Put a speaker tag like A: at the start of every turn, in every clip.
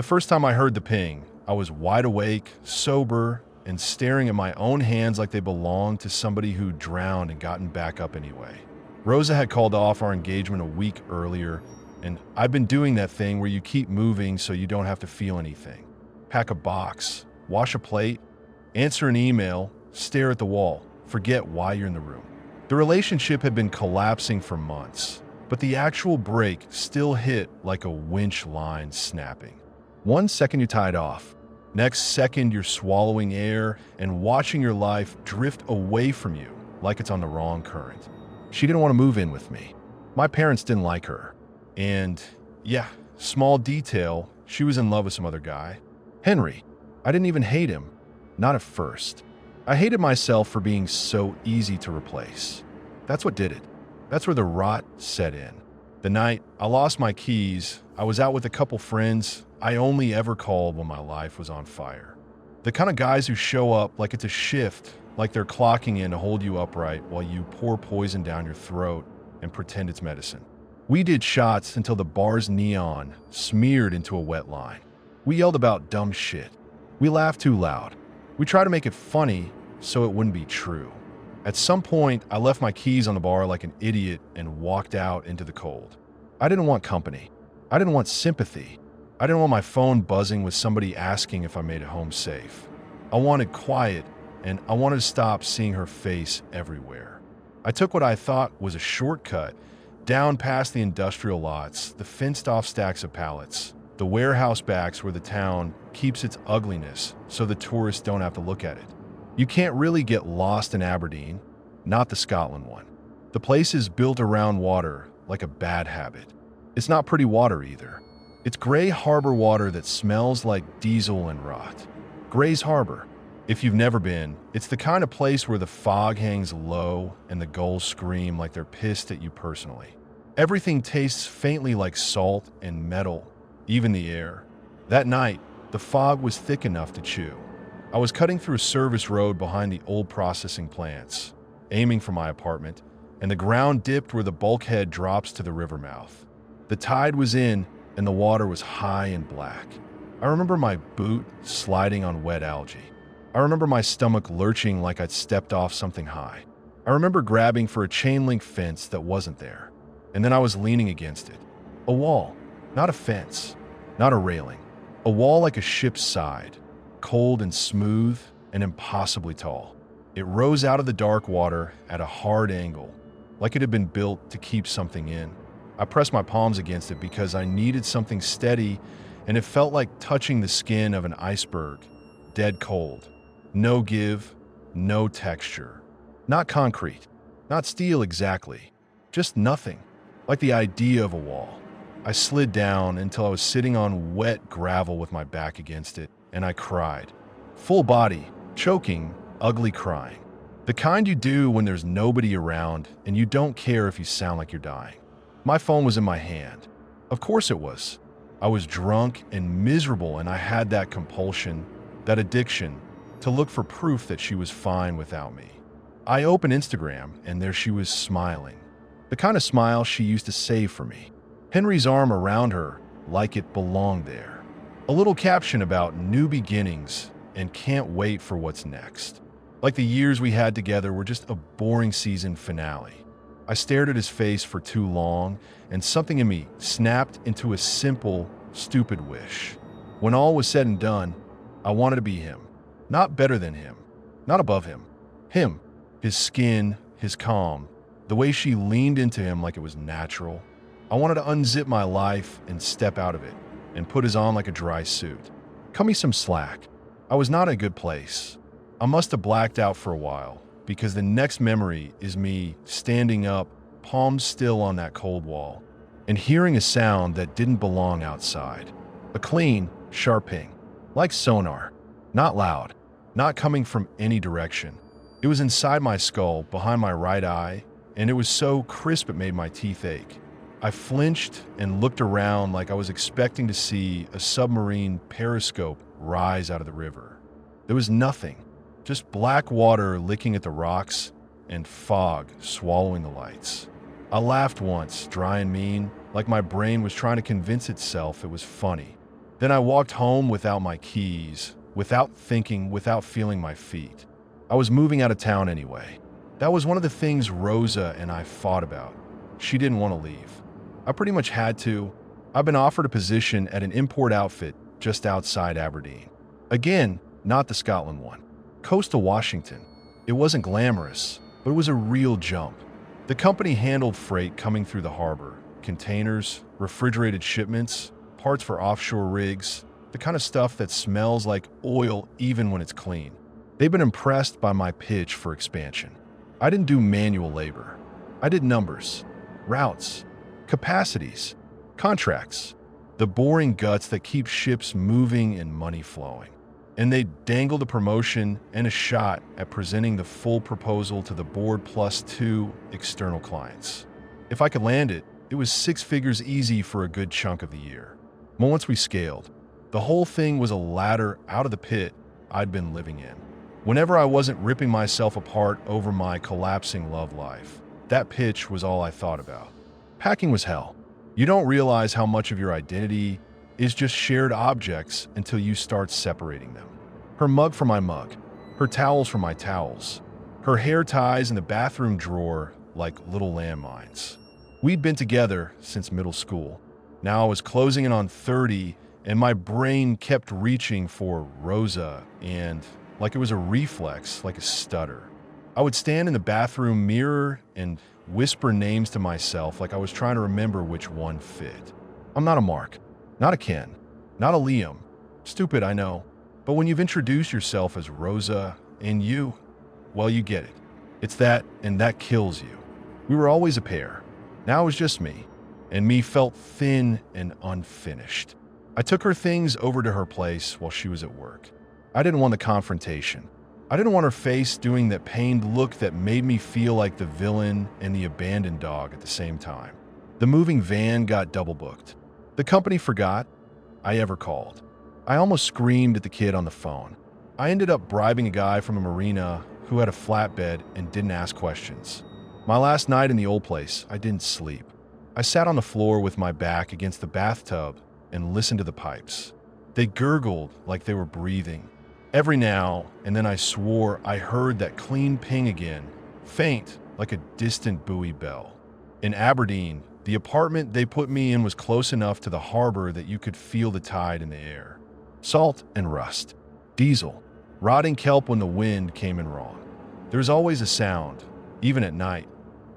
A: The first time I heard the ping, I was wide awake, sober, and staring at my own hands like they belonged to somebody who drowned and gotten back up anyway. Rosa had called off our engagement a week earlier, and I've been doing that thing where you keep moving so you don't have to feel anything. Pack a box, wash a plate, answer an email, stare at the wall, forget why you're in the room. The relationship had been collapsing for months, but the actual break still hit like a winch line snapping. One second you tied off, next second you're swallowing air and watching your life drift away from you like it's on the wrong current. She didn't want to move in with me. My parents didn't like her. And yeah, small detail, she was in love with some other guy. Henry. I didn't even hate him. Not at first. I hated myself for being so easy to replace. That's what did it. That's where the rot set in. The night I lost my keys, I was out with a couple friends I only ever called when my life was on fire. The kind of guys who show up like it's a shift, like they're clocking in to hold you upright while you pour poison down your throat and pretend it's medicine. We did shots until the bar's neon smeared into a wet line. We yelled about dumb shit. We laughed too loud. We tried to make it funny so it wouldn't be true. At some point, I left my keys on the bar like an idiot and walked out into the cold. I didn't want company. I didn't want sympathy. I didn't want my phone buzzing with somebody asking if I made it home safe. I wanted quiet, and I wanted to stop seeing her face everywhere. I took what I thought was a shortcut down past the industrial lots, the fenced-off stacks of pallets, the warehouse backs where the town keeps its ugliness so the tourists don't have to look at it. You can't really get lost in Aberdeen, not the Scotland one. The place is built around water like a bad habit. It's not pretty water either. It's gray harbor water that smells like diesel and rot. Gray's Harbor. If you've never been, it's the kind of place where the fog hangs low and the gulls scream like they're pissed at you personally. Everything tastes faintly like salt and metal, even the air. That night, the fog was thick enough to chew. I was cutting through a service road behind the old processing plants, aiming for my apartment, and the ground dipped where the bulkhead drops to the river mouth. The tide was in, and the water was high and black. I remember my boot sliding on wet algae. I remember my stomach lurching like I'd stepped off something high. I remember grabbing for a chain-link fence that wasn't there, and then I was leaning against it. A wall, not a fence, not a railing. A wall like a ship's side, cold and smooth and impossibly tall. It rose out of the dark water at a hard angle, like it had been built to keep something in. I pressed my palms against it because I needed something steady, and it felt like touching the skin of an iceberg, dead cold. No give, no texture. Not concrete, not steel exactly, just nothing, like the idea of a wall. I slid down until I was sitting on wet gravel with my back against it, and I cried. Full body, choking, ugly crying. The kind you do when there's nobody around and you don't care if you sound like you're dying. My phone was in my hand. Of course it was. I was drunk and miserable, and I had that compulsion, that addiction, to look for proof that she was fine without me. I opened Instagram, and there she was smiling. The kind of smile she used to save for me. Henry's arm around her like it belonged there. A little caption about new beginnings and can't wait for what's next. Like the years we had together were just a boring season finale. I stared at his face for too long, and something in me snapped into a simple, stupid wish. When all was said and done, I wanted to be him. Not better than him. Not above him. Him. His skin, his calm, the way she leaned into him like it was natural. I wanted to unzip my life and step out of it, and put his on like a dry suit. Cut me some slack. I was not in a good place. I must have blacked out for a while, because the next memory is me standing up, palms still on that cold wall, and hearing a sound that didn't belong outside. A clean, sharp ping. Like sonar. Not loud. Not coming from any direction. It was inside my skull, behind my right eye, and it was so crisp it made my teeth ache. I flinched and looked around like I was expecting to see a submarine periscope rise out of the river. There was nothing, just black water licking at the rocks and fog swallowing the lights. I laughed once, dry and mean, like my brain was trying to convince itself it was funny. Then I walked home without my keys, without thinking, without feeling my feet. I was moving out of town anyway. That was one of the things Rosa and I fought about. She didn't want to leave. I pretty much had to. I've been offered a position at an import outfit just outside Aberdeen. Again, not the Scotland one. Coastal Washington. It wasn't glamorous, but it was a real jump. The company handled freight coming through the harbor, containers, refrigerated shipments, parts for offshore rigs, the kind of stuff that smells like oil even when it's clean. They've been impressed by my pitch for expansion. I didn't do manual labor. I did numbers, routes, capacities, contracts, the boring guts that keep ships moving and money flowing. And they dangled a promotion and a shot at presenting the full proposal to the board plus 2 external clients. If I could land it, it was 6 figures easy for a good chunk of the year. But once we scaled, the whole thing was a ladder out of the pit I'd been living in. Whenever I wasn't ripping myself apart over my collapsing love life, that pitch was all I thought about. Packing was hell. You don't realize how much of your identity is just shared objects until you start separating them. Her mug for my mug, her towels for my towels, her hair ties in the bathroom drawer like little landmines. We'd been together since middle school. Now I was closing in on 30, and my brain kept reaching for Rosa, and like it was a reflex, like a stutter. I would stand in the bathroom mirror and whisper names to myself like I was trying to remember which one fit. I'm not a Mark, not a Ken, not a Liam. Stupid, I know. But when you've introduced yourself as Rosa and you, well, you get it. It's that, and that kills you. We were always a pair. Now it was just me, and me felt thin and unfinished. I took her things over to her place while she was at work. I didn't want the confrontation. I didn't want her face doing that pained look that made me feel like the villain and the abandoned dog at the same time. The moving van got double booked. The company forgot I ever called. I almost screamed at the kid on the phone. I ended up bribing a guy from a marina who had a flatbed and didn't ask questions. My last night in the old place, I didn't sleep. I sat on the floor with my back against the bathtub and listened to the pipes. They gurgled like they were breathing. Every now and then I swore I heard that clean ping again, faint like a distant buoy bell. In Aberdeen, the apartment they put me in was close enough to the harbor that you could feel the tide in the air. Salt and rust, diesel, rotting kelp when the wind came in wrong. There's always a sound, even at night.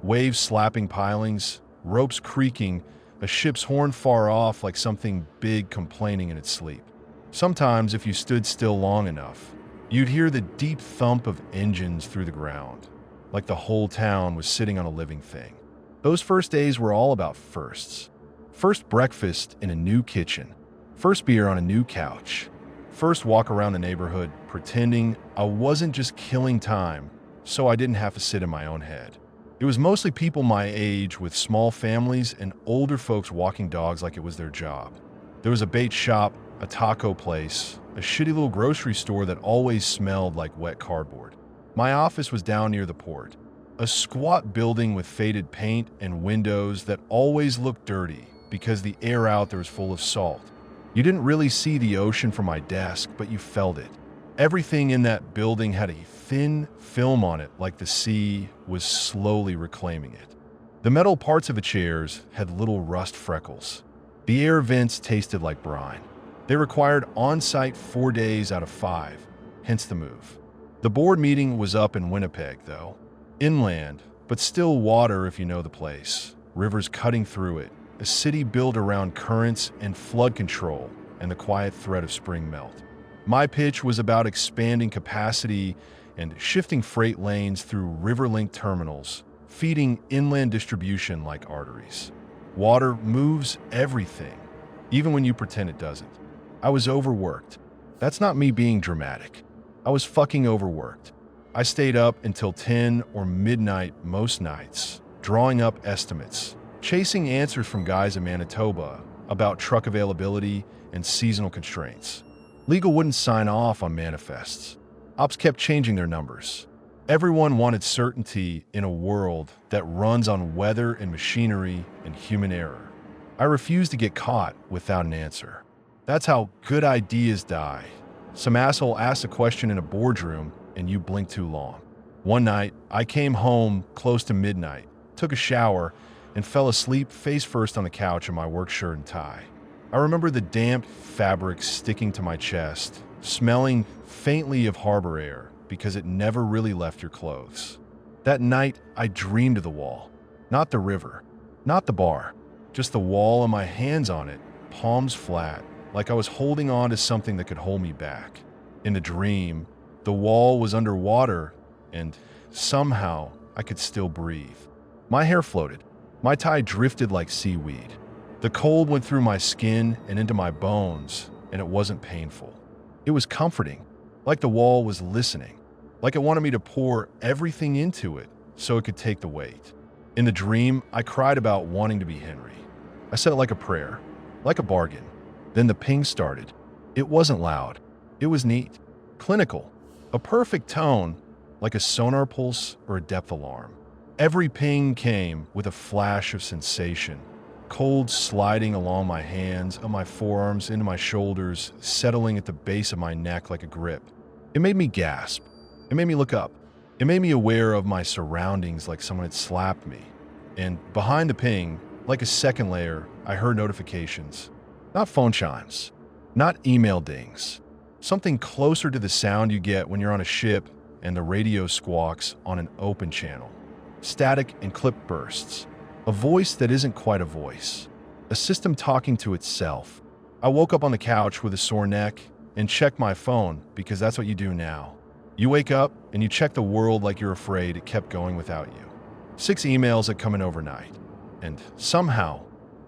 A: Waves slapping pilings, ropes creaking, a ship's horn far off like something big complaining in its sleep. Sometimes, if you stood still long enough, you'd hear the deep thump of engines through the ground, like the whole town was sitting on a living thing. Those first days were all about firsts. First breakfast in a new kitchen, first beer on a new couch, first walk around the neighborhood pretending I wasn't just killing time so I didn't have to sit in my own head. It was mostly people my age with small families and older folks walking dogs like it was their job. There was a bait shop, a taco place, a shitty little grocery store that always smelled like wet cardboard. My office was down near the port, a squat building with faded paint and windows that always looked dirty because the air out there was full of salt. You didn't really see the ocean from my desk, but you felt it. Everything in that building had a thin film on it, like the sea was slowly reclaiming it. The metal parts of the chairs had little rust freckles. The air vents tasted like brine. They required on-site 4 days out of 5, hence the move. The board meeting was up in Winnipeg, though. Inland, but still water if you know the place. Rivers cutting through it. A city built around currents and flood control and the quiet threat of spring melt. My pitch was about expanding capacity and shifting freight lanes through river-linked terminals, feeding inland distribution like arteries. Water moves everything, even when you pretend it doesn't. I was overworked. That's not me being dramatic. I was fucking overworked. I stayed up until 10 or midnight most nights, drawing up estimates, chasing answers from guys in Manitoba about truck availability and seasonal constraints. Legal wouldn't sign off on manifests. Ops kept changing their numbers. Everyone wanted certainty in a world that runs on weather and machinery and human error. I refused to get caught without an answer. That's how good ideas die. Some asshole asked a question in a boardroom and you blinked too long. One night, I came home close to midnight, took a shower, and fell asleep face first on the couch in my work shirt and tie. I remember the damp fabric sticking to my chest, smelling faintly of harbor air because it never really left your clothes. That night, I dreamed of the wall, not the river, not the bar, just the wall and my hands on it, palms flat, like I was holding on to something that could hold me back. In the dream, the wall was underwater, and somehow I could still breathe. My hair floated. My tie drifted like seaweed. The cold went through my skin and into my bones, and it wasn't painful. It was comforting, like the wall was listening, like it wanted me to pour everything into it so it could take the weight. In the dream, I cried about wanting to be Henry. I said it like a prayer, like a bargain. Then the ping started. It wasn't loud. It was neat, clinical, a perfect tone, like a sonar pulse or a depth alarm. Every ping came with a flash of sensation, cold sliding along my hands, up my forearms, into my shoulders, settling at the base of my neck like a grip. It made me gasp. It made me look up. It made me aware of my surroundings like someone had slapped me. And behind the ping, like a second layer, I heard notifications. Not phone chimes, not email dings. Something closer to the sound you get when you're on a ship and the radio squawks on an open channel. Static and clip bursts. A voice that isn't quite a voice. A system talking to itself. I woke up on the couch with a sore neck and checked my phone because that's what you do now. You wake up and you check the world like you're afraid it kept going without you. 6 emails had come in overnight. And somehow,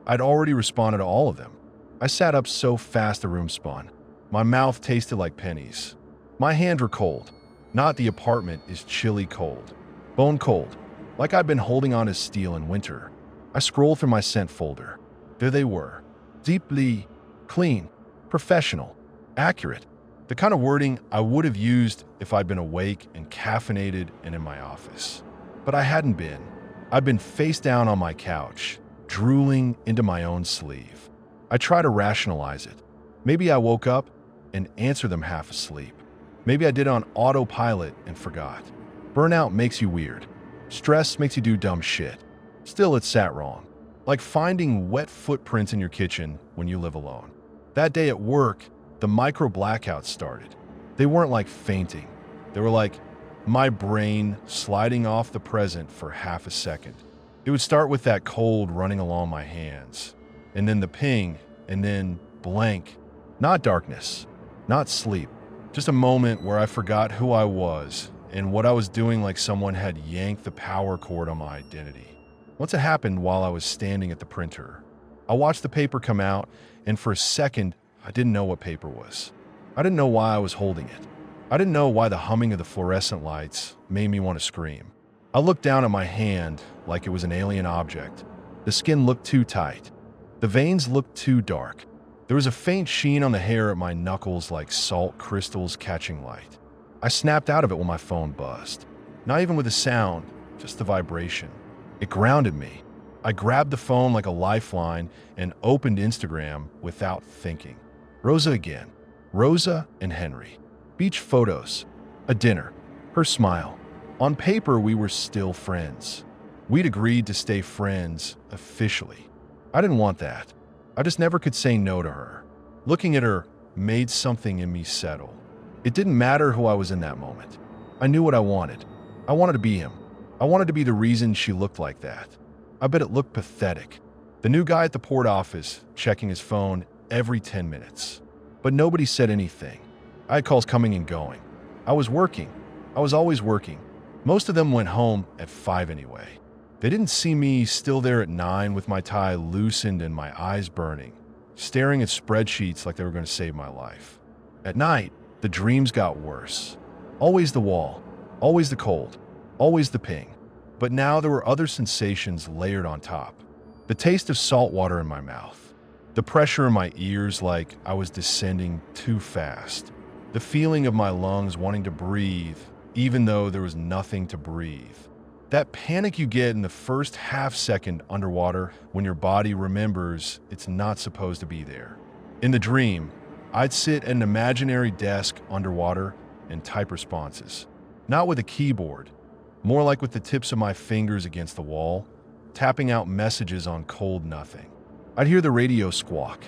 A: I'd already responded to all of them. I sat up so fast the room spun. My mouth tasted like pennies. My hands were cold. Not the apartment is chilly cold. Bone cold. Like I'd been holding on to steel in winter. I scrolled through my sent folder. There they were. Deeply clean, professional, accurate. The kind of wording I would have used if I'd been awake and caffeinated and in my office. But I hadn't been. I'd been face down on my couch, drooling into my own sleeve. I try to rationalize it. Maybe I woke up and answered them half asleep. Maybe I did it on autopilot and forgot. Burnout makes you weird. Stress makes you do dumb shit. Still, it sat wrong. Like finding wet footprints in your kitchen when you live alone. That day at work, the micro blackouts started. They weren't like fainting. They were like my brain sliding off the present for half a second. It would start with that cold running along my hands, and then the ping, and then blank. Not darkness, not sleep, just a moment where I forgot who I was and what I was doing, like someone had yanked the power cord on my identity. Once it happened while I was standing at the printer. I watched the paper come out, and for a second, I didn't know what paper was. I didn't know why I was holding it. I didn't know why the humming of the fluorescent lights made me want to scream. I looked down at my hand like it was an alien object. The skin looked too tight. The veins looked too dark. There was a faint sheen on the hair at my knuckles like salt crystals catching light. I snapped out of it when my phone buzzed. Not even with a sound, just the vibration. It grounded me. I grabbed the phone like a lifeline and opened Instagram without thinking. Rosa again. Rosa and Henry. Beach photos. A dinner. Her smile. On paper, we were still friends. We'd agreed to stay friends officially. I didn't want that. I just never could say no to her. Looking at her made something in me settle. It didn't matter who I was in that moment. I knew what I wanted. I wanted to be him. I wanted to be the reason she looked like that. I bet it looked pathetic. The new guy at the port office, checking his phone every 10 minutes. But nobody said anything. I had calls coming and going. I was working. I was always working. Most of them went home at 5 anyway. They didn't see me still there at 9 with my tie loosened and my eyes burning, staring at spreadsheets like they were going to save my life. At night, the dreams got worse. Always the wall, always the cold, always the ping. But now there were other sensations layered on top. The taste of salt water in my mouth. The pressure in my ears like I was descending too fast. The feeling of my lungs wanting to breathe, even though there was nothing to breathe. That panic you get in the first half second underwater when your body remembers it's not supposed to be there. In the dream, I'd sit at an imaginary desk underwater and type responses. Not with a keyboard, more like with the tips of my fingers against the wall, tapping out messages on cold nothing. I'd hear the radio squawk.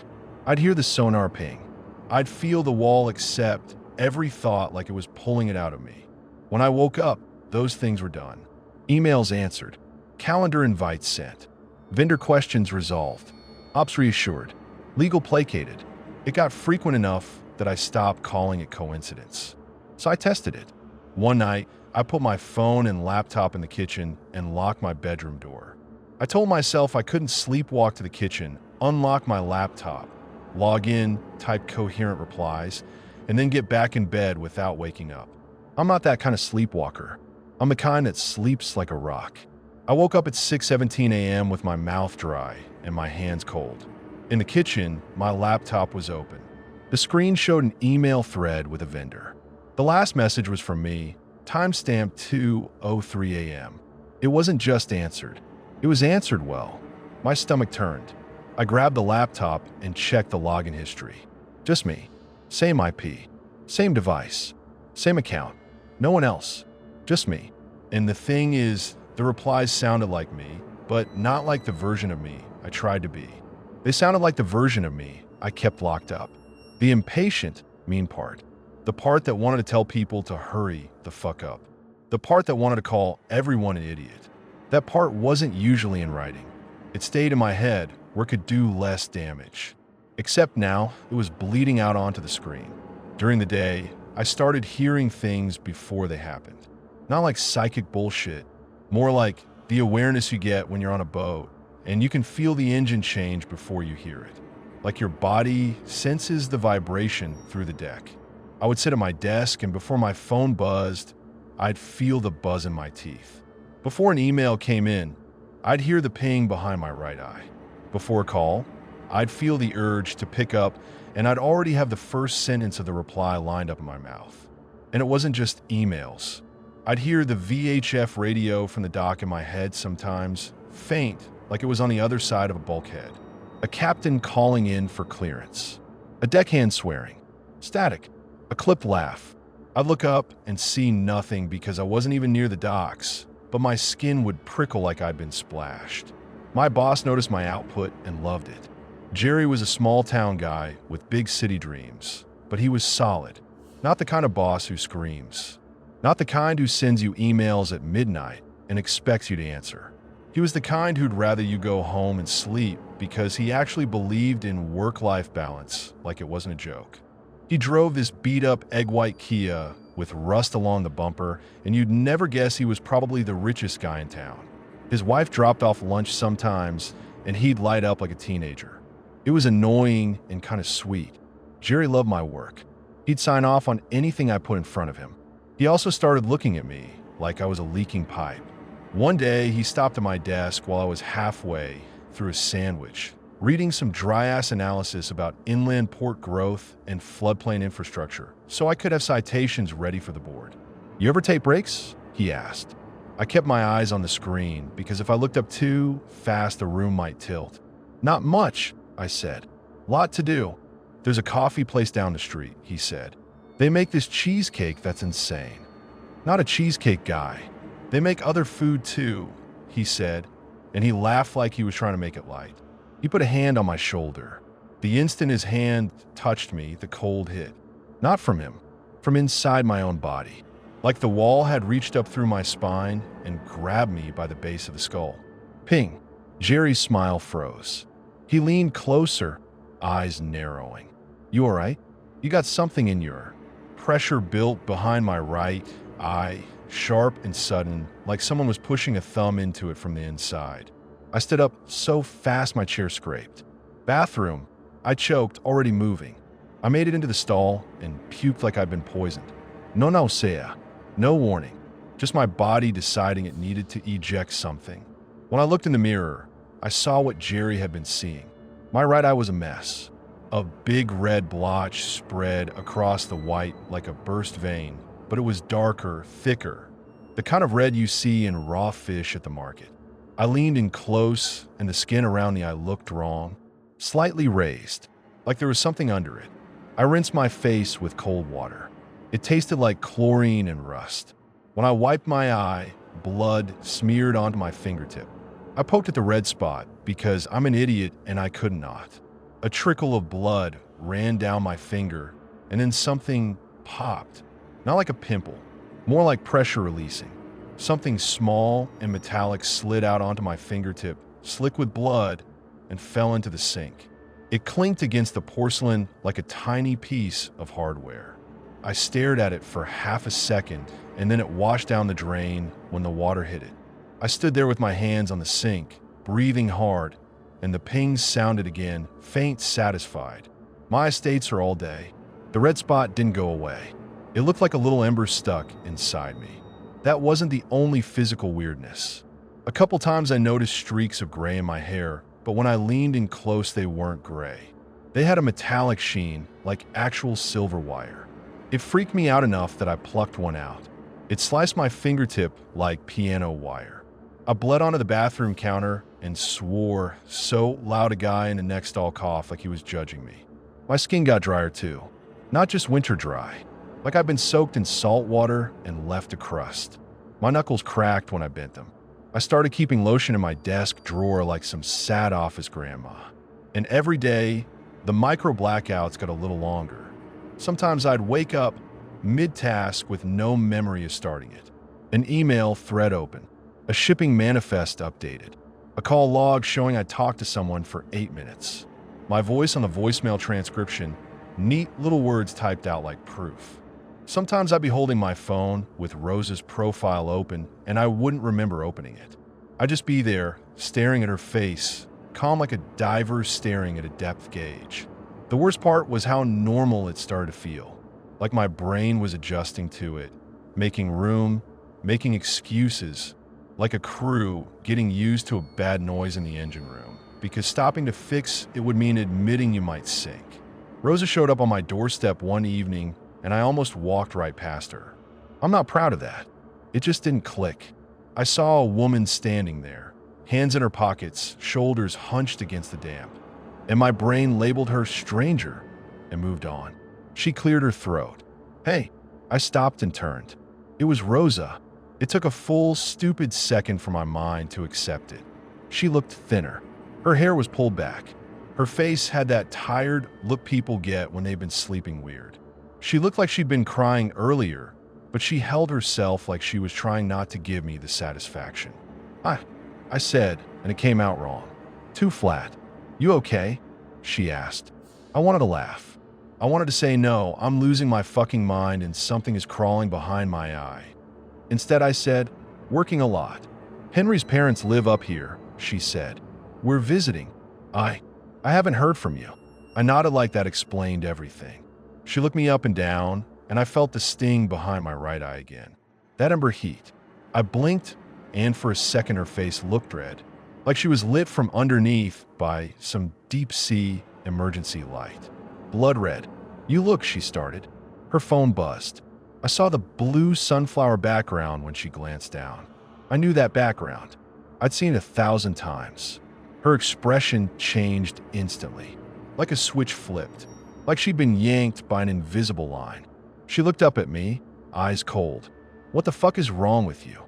A: I'd hear the sonar ping. I'd feel the wall accept every thought like it was pulling it out of me. When I woke up, those things were done. Emails answered. Calendar invites sent. Vendor questions resolved. Ops reassured. Legal placated. It got frequent enough that I stopped calling it coincidence. So I tested it. One night, I put my phone and laptop in the kitchen and locked my bedroom door. I told myself I couldn't sleepwalk to the kitchen, unlock my laptop, log in, type coherent replies, and then get back in bed without waking up. I'm not that kind of sleepwalker. I'm the kind that sleeps like a rock. I woke up at 6:17 a.m. with my mouth dry and my hands cold. In the kitchen, my laptop was open. The screen showed an email thread with a vendor. The last message was from me, timestamped 2:03 a.m. It wasn't just answered. It was answered well. My stomach turned. I grabbed the laptop and checked the login history. Just me. Same IP. Same device. Same account. No one else. Just me. And the thing is, the replies sounded like me, but not like the version of me I tried to be. They sounded like the version of me I kept locked up. The impatient, mean part. The part that wanted to tell people to hurry the fuck up. The part that wanted to call everyone an idiot. That part wasn't usually in writing. It stayed in my head where it could do less damage. Except now, it was bleeding out onto the screen. During the day, I started hearing things before they happened. Not like psychic bullshit, more like the awareness you get when you're on a boat and you can feel the engine change before you hear it. Like your body senses the vibration through the deck. I would sit at my desk and before my phone buzzed, I'd feel the buzz in my teeth. Before an email came in, I'd hear the ping behind my right eye. Before a call, I'd feel the urge to pick up and I'd already have the first sentence of the reply lined up in my mouth. And it wasn't just emails. I'd hear the VHF radio from the dock in my head sometimes, faint, like it was on the other side of a bulkhead. A captain calling in for clearance. A deckhand swearing. Static. A clipped laugh. I'd look up and see nothing because I wasn't even near the docks, but my skin would prickle like I'd been splashed. My boss noticed my output and loved it. Jerry was a small-town guy with big city dreams, but he was solid. Not the kind of boss who screams. Not the kind who sends you emails at midnight and expects you to answer. He was the kind who'd rather you go home and sleep because he actually believed in work-life balance like it wasn't a joke. He drove this beat-up egg-white Kia with rust along the bumper, and you'd never guess he was probably the richest guy in town. His wife dropped off lunch sometimes, and he'd light up like a teenager. It was annoying and kind of sweet. Jerry loved my work. He'd sign off on anything I put in front of him. He also started looking at me like I was a leaking pipe. One day, he stopped at my desk while I was halfway through a sandwich, reading some dry-ass analysis about inland port growth and floodplain infrastructure, so I could have citations ready for the board. "You ever take breaks?" he asked. I kept my eyes on the screen because if I looked up too fast, the room might tilt. "Not much," I said. "Lot to do." "There's a coffee place down the street," he said. "They make this cheesecake that's insane." "Not a cheesecake guy. They make other food too," he said, and he laughed like he was trying to make it light. He put a hand on my shoulder. The instant his hand touched me, the cold hit. Not from him, from inside my own body. Like the wall had reached up through my spine and grabbed me by the base of the skull. Ping. Jerry's smile froze. He leaned closer, eyes narrowing. "You all right? You got something in your..." Pressure built behind my right eye, sharp and sudden, like someone was pushing a thumb into it from the inside. I stood up so fast my chair scraped. "Bathroom," I choked, already moving. I made it into the stall and puked like I'd been poisoned. No nausea, no warning, just my body deciding it needed to eject something. When I looked in the mirror, I saw what Jerry had been seeing. My right eye was a mess. A big red blotch spread across the white like a burst vein, but it was darker, thicker, the kind of red you see in raw fish at the market. I leaned in close, and the skin around the eye looked wrong, slightly raised, like there was something under it. I rinsed my face with cold water. It tasted like chlorine and rust. When I wiped my eye, blood smeared onto my fingertip. I poked at the red spot because I'm an idiot and I could not. A trickle of blood ran down my finger, and then something popped. Not like a pimple, more like pressure releasing. Something small and metallic slid out onto my fingertip, slick with blood, and fell into the sink. It clinked against the porcelain like a tiny piece of hardware. I stared at it for half a second, and then it washed down the drain when the water hit it. I stood there with my hands on the sink, breathing hard, and the pings sounded again, faint, satisfied. My estates are all day. The red spot didn't go away. It looked like a little ember stuck inside me. That wasn't the only physical weirdness. A couple times I noticed streaks of gray in my hair, but when I leaned in close, they weren't gray. They had a metallic sheen, like actual silver wire. It freaked me out enough that I plucked one out. It sliced my fingertip like piano wire. I bled onto the bathroom counter and swore so loud a guy in the next stall coughed like he was judging me. My skin got drier too. Not just winter dry, like I'd been soaked in salt water and left a crust. My knuckles cracked when I bent them. I started keeping lotion in my desk drawer like some sad office grandma. And every day, the micro blackouts got a little longer. Sometimes I'd wake up mid-task with no memory of starting it. An email thread open, a shipping manifest updated, a call log showing I talked to someone for 8 minutes. My voice on the voicemail transcription, neat little words typed out like proof. Sometimes I'd be holding my phone with Rosa's profile open and I wouldn't remember opening it. I'd just be there, staring at her face, calm like a diver staring at a depth gauge. The worst part was how normal it started to feel, like my brain was adjusting to it, making room, making excuses, like a crew getting used to a bad noise in the engine room, because stopping to fix it would mean admitting you might sink. Rosa showed up on my doorstep one evening, and I almost walked right past her. I'm not proud of that. It just didn't click. I saw a woman standing there, hands in her pockets, shoulders hunched against the damp, and my brain labeled her stranger and moved on. She cleared her throat. Hey, I stopped and turned. It was Rosa. It took a full, stupid second for my mind to accept it. She looked thinner. Her hair was pulled back. Her face had that tired look people get when they've been sleeping weird. She looked like she'd been crying earlier, but she held herself like she was trying not to give me the satisfaction. I said, and it came out wrong. Too flat. You okay? She asked. I wanted to laugh. I wanted to say no, I'm losing my fucking mind and something is crawling behind my eye. Instead I said, working a lot. Henry's parents live up here, she said. We're visiting. I haven't heard from you. I nodded like that explained everything. She looked me up and down, and I felt the sting behind my right eye again. That ember heat. I blinked, and for a second her face looked red, like she was lit from underneath by some deep-sea emergency light. Blood red. You look, she started. Her phone buzzed. I saw the blue sunflower background when she glanced down. I knew that background. I'd seen it 1,000 times. Her expression changed instantly, like a switch flipped, like she'd been yanked by an invisible line. She looked up at me, eyes cold. What the fuck is wrong with you?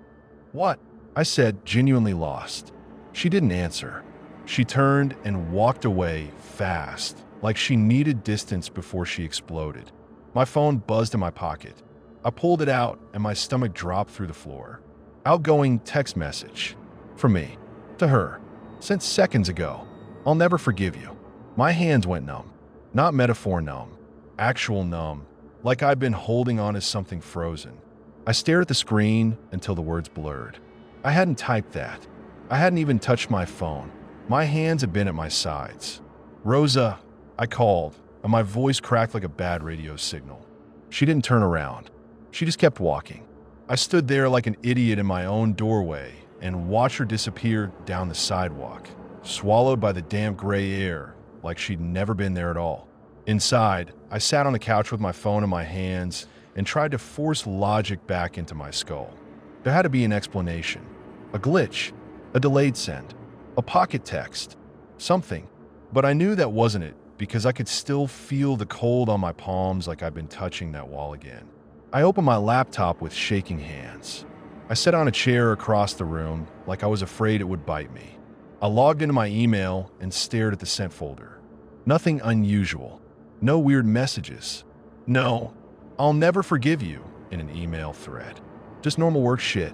A: What? I said, genuinely lost. She didn't answer. She turned and walked away fast, like she needed distance before she exploded. My phone buzzed in my pocket. I pulled it out and my stomach dropped through the floor. Outgoing text message. From me. To her. Sent seconds ago. I'll never forgive you. My hands went numb. Not metaphor numb. Actual numb. Like I'd been holding on to something frozen. I stared at the screen until the words blurred. I hadn't typed that. I hadn't even touched my phone. My hands had been at my sides. Rosa, I called, and my voice cracked like a bad radio signal. She didn't turn around. She just kept walking. I stood there like an idiot in my own doorway and watched her disappear down the sidewalk, swallowed by the damp gray air like she'd never been there at all. Inside, I sat on the couch with my phone in my hands and tried to force logic back into my skull. There had to be an explanation. A glitch. A delayed send. A pocket text. Something. But I knew that wasn't it because I could still feel the cold on my palms like I'd been touching that wall again. I opened my laptop with shaking hands. I sat on a chair across the room like I was afraid it would bite me. I logged into my email and stared at the sent folder. Nothing unusual. No weird messages. No, I'll never forgive you in an email thread. Just normal work shit.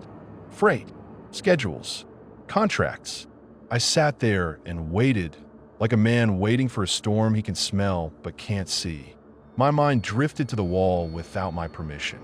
A: Freight. Schedules. Contracts. I sat there and waited like a man waiting for a storm he can smell but can't see. My mind drifted to the wall without my permission.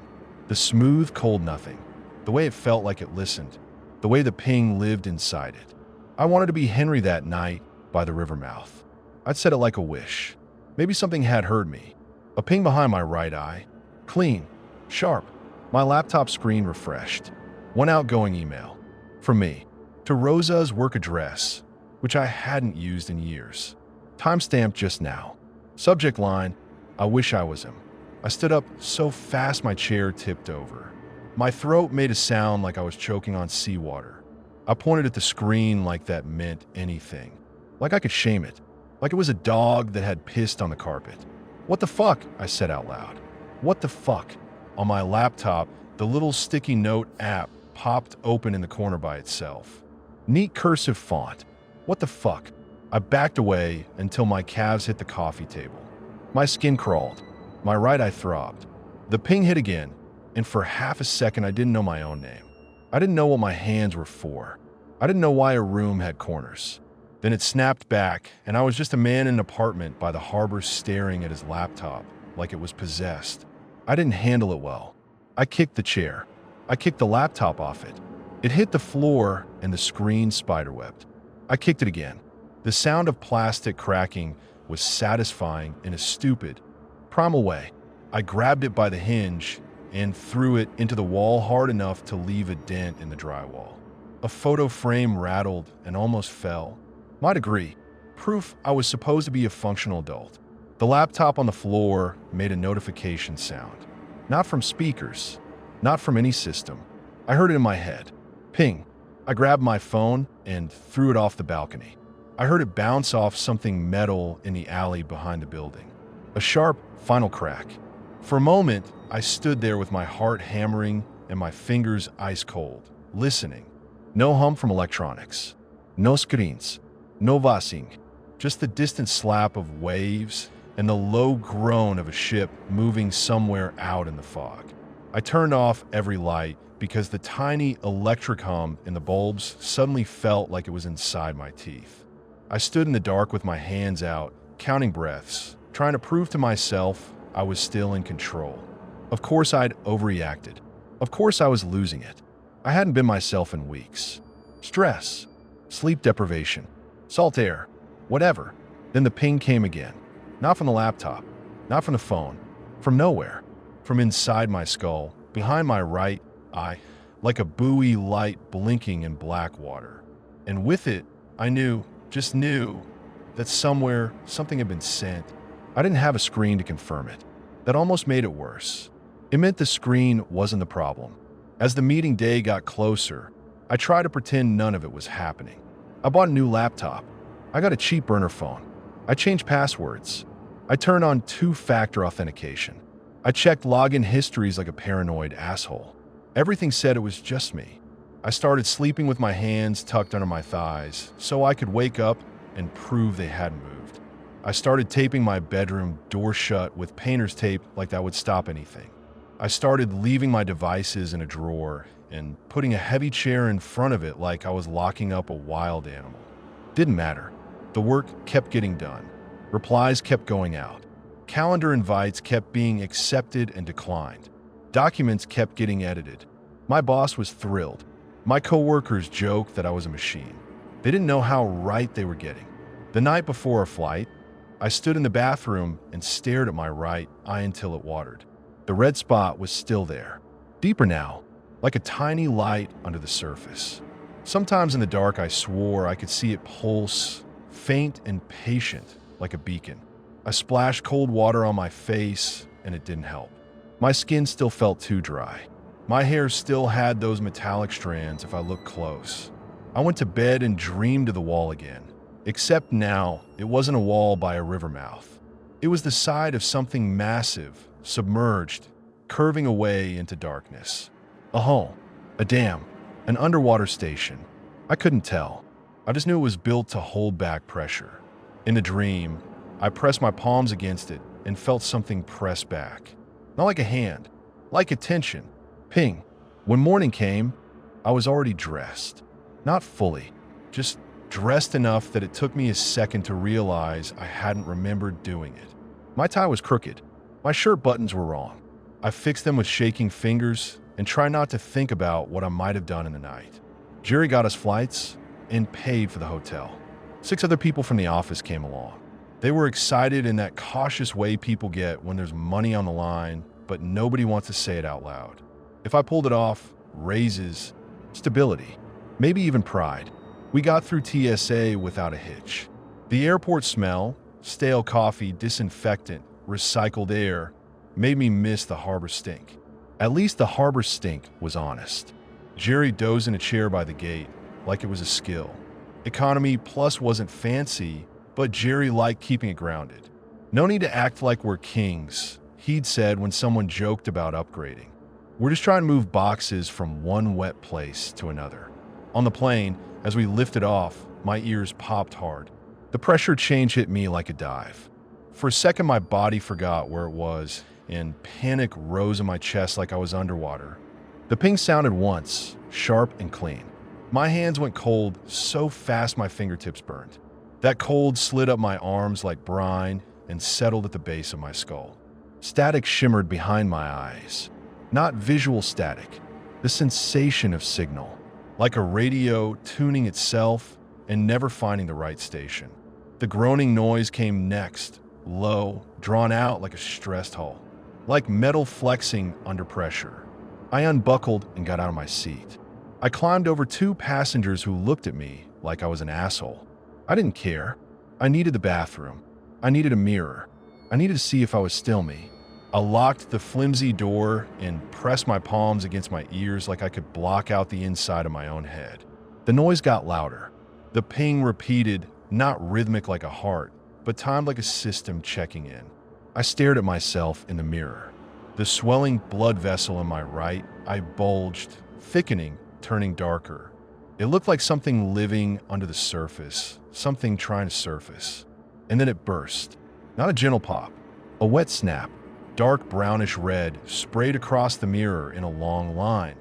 A: The smooth, cold nothing. The way it felt like it listened. The way the ping lived inside it. I wanted to be Henry that night by the river mouth. I'd said it like a wish. Maybe something had heard me. A ping behind my right eye. Clean. Sharp. My laptop screen refreshed. One outgoing email. From me. To Rosa's work address, which I hadn't used in years. Timestamped just now. Subject line, I wish I was him. I stood up so fast my chair tipped over. My throat made a sound like I was choking on seawater. I pointed at the screen like that meant anything. Like I could shame it. Like it was a dog that had pissed on the carpet. What the fuck? I said out loud. What the fuck? On my laptop, the little sticky note app popped open in the corner by itself. Neat cursive font. What the fuck? I backed away until my calves hit the coffee table. My skin crawled. My right eye throbbed. The ping hit again, and for half a second I didn't know my own name. I didn't know what my hands were for. I didn't know why a room had corners. Then it snapped back, and I was just a man in an apartment by the harbor staring at his laptop like it was possessed. I didn't handle it well. I kicked the chair. I kicked the laptop off it. It hit the floor, and the screen spiderwebbed. I kicked it again. The sound of plastic cracking was satisfying in a stupid, primal way. I grabbed it by the hinge and threw it into the wall hard enough to leave a dent in the drywall. A photo frame rattled and almost fell. My degree. Proof I was supposed to be a functional adult. The laptop on the floor made a notification sound. Not from speakers. Not from any system. I heard it in my head. Ping. I grabbed my phone and threw it off the balcony. I heard it bounce off something metal in the alley behind the building. A sharp, final crack. For a moment, I stood there with my heart hammering and my fingers ice cold, listening. No hum from electronics. No screens. No voicing. Just the distant slap of waves and the low groan of a ship moving somewhere out in the fog. I turned off every light because the tiny electric hum in the bulbs suddenly felt like it was inside my teeth. I stood in the dark with my hands out, counting breaths, trying to prove to myself I was still in control. Of course I'd overreacted. Of course I was losing it. I hadn't been myself in weeks. Stress, sleep deprivation, salt air, whatever. Then the ping came again. Not from the laptop, not from the phone, from nowhere. From inside my skull, behind my right eye, like a buoy light blinking in black water. And with it, I knew, just knew, that somewhere something had been sent. I didn't have a screen to confirm it. That almost made it worse. It meant the screen wasn't the problem. As the meeting day got closer, I tried to pretend none of it was happening. I bought a new laptop. I got a cheap burner phone. I changed passwords. I turned on two-factor authentication. I checked login histories like a paranoid asshole. Everything said it was just me. I started sleeping with my hands tucked under my thighs so I could wake up and prove they hadn't moved. I started taping my bedroom door shut with painter's tape like that would stop anything. I started leaving my devices in a drawer and putting a heavy chair in front of it like I was locking up a wild animal. Didn't matter. The work kept getting done. Replies kept going out. Calendar invites kept being accepted and declined. Documents kept getting edited. My boss was thrilled. My coworkers joked that I was a machine. They didn't know how right they were getting. The night before a flight, I stood in the bathroom and stared at my right eye until it watered. The red spot was still there. Deeper now, like a tiny light under the surface. Sometimes in the dark I swore I could see it pulse, faint and patient, like a beacon. I splashed cold water on my face, and it didn't help. My skin still felt too dry. My hair still had those metallic strands if I looked close. I went to bed and dreamed of the wall again. Except now, it wasn't a wall by a river mouth. It was the side of something massive, submerged, curving away into darkness. A hull, a dam, an underwater station. I couldn't tell. I just knew it was built to hold back pressure. In the dream, I pressed my palms against it and felt something press back. Not like a hand, like a tension. Ping. When morning came, I was already dressed. Not fully, just dressed enough that it took me a second to realize I hadn't remembered doing it. My tie was crooked. My shirt buttons were wrong. I fixed them with shaking fingers and tried not to think about what I might have done in the night. Jerry got us flights and paid for the hotel. 6 other people from the office came along. They were excited in that cautious way people get when there's money on the line, but nobody wants to say it out loud. If I pulled it off, raises, stability, maybe even pride. We got through TSA without a hitch. The airport smell, stale coffee, disinfectant, recycled air, made me miss the harbor stink. At least the harbor stink was honest. Jerry dozed in a chair by the gate, like it was a skill. Economy Plus wasn't fancy, but Jerry liked keeping it grounded. No need to act like we're kings, he'd said when someone joked about upgrading. We're just trying to move boxes from one wet place to another. On the plane, as we lifted off, my ears popped hard. The pressure change hit me like a dive. For a second, my body forgot where it was, and panic rose in my chest like I was underwater. The ping sounded once, sharp and clean. My hands went cold so fast my fingertips burned. That cold slid up my arms like brine and settled at the base of my skull. Static shimmered behind my eyes. Not visual static, the sensation of signal, like a radio tuning itself and never finding the right station. The groaning noise came next, low, drawn out like a stressed hull, like metal flexing under pressure. I unbuckled and got out of my seat. I climbed over 2 passengers who looked at me like I was an asshole. I didn't care. I needed the bathroom. I needed a mirror. I needed to see if I was still me. I locked the flimsy door and pressed my palms against my ears like I could block out the inside of my own head. The noise got louder. The ping repeated, not rhythmic like a heart, but timed like a system checking in. I stared at myself in the mirror. The swelling blood vessel in my right eye bulged, thickening, turning darker. It looked like something living under the surface, something trying to surface. And then it burst. Not a gentle pop, a wet snap. Dark brownish red sprayed across the mirror in a long line,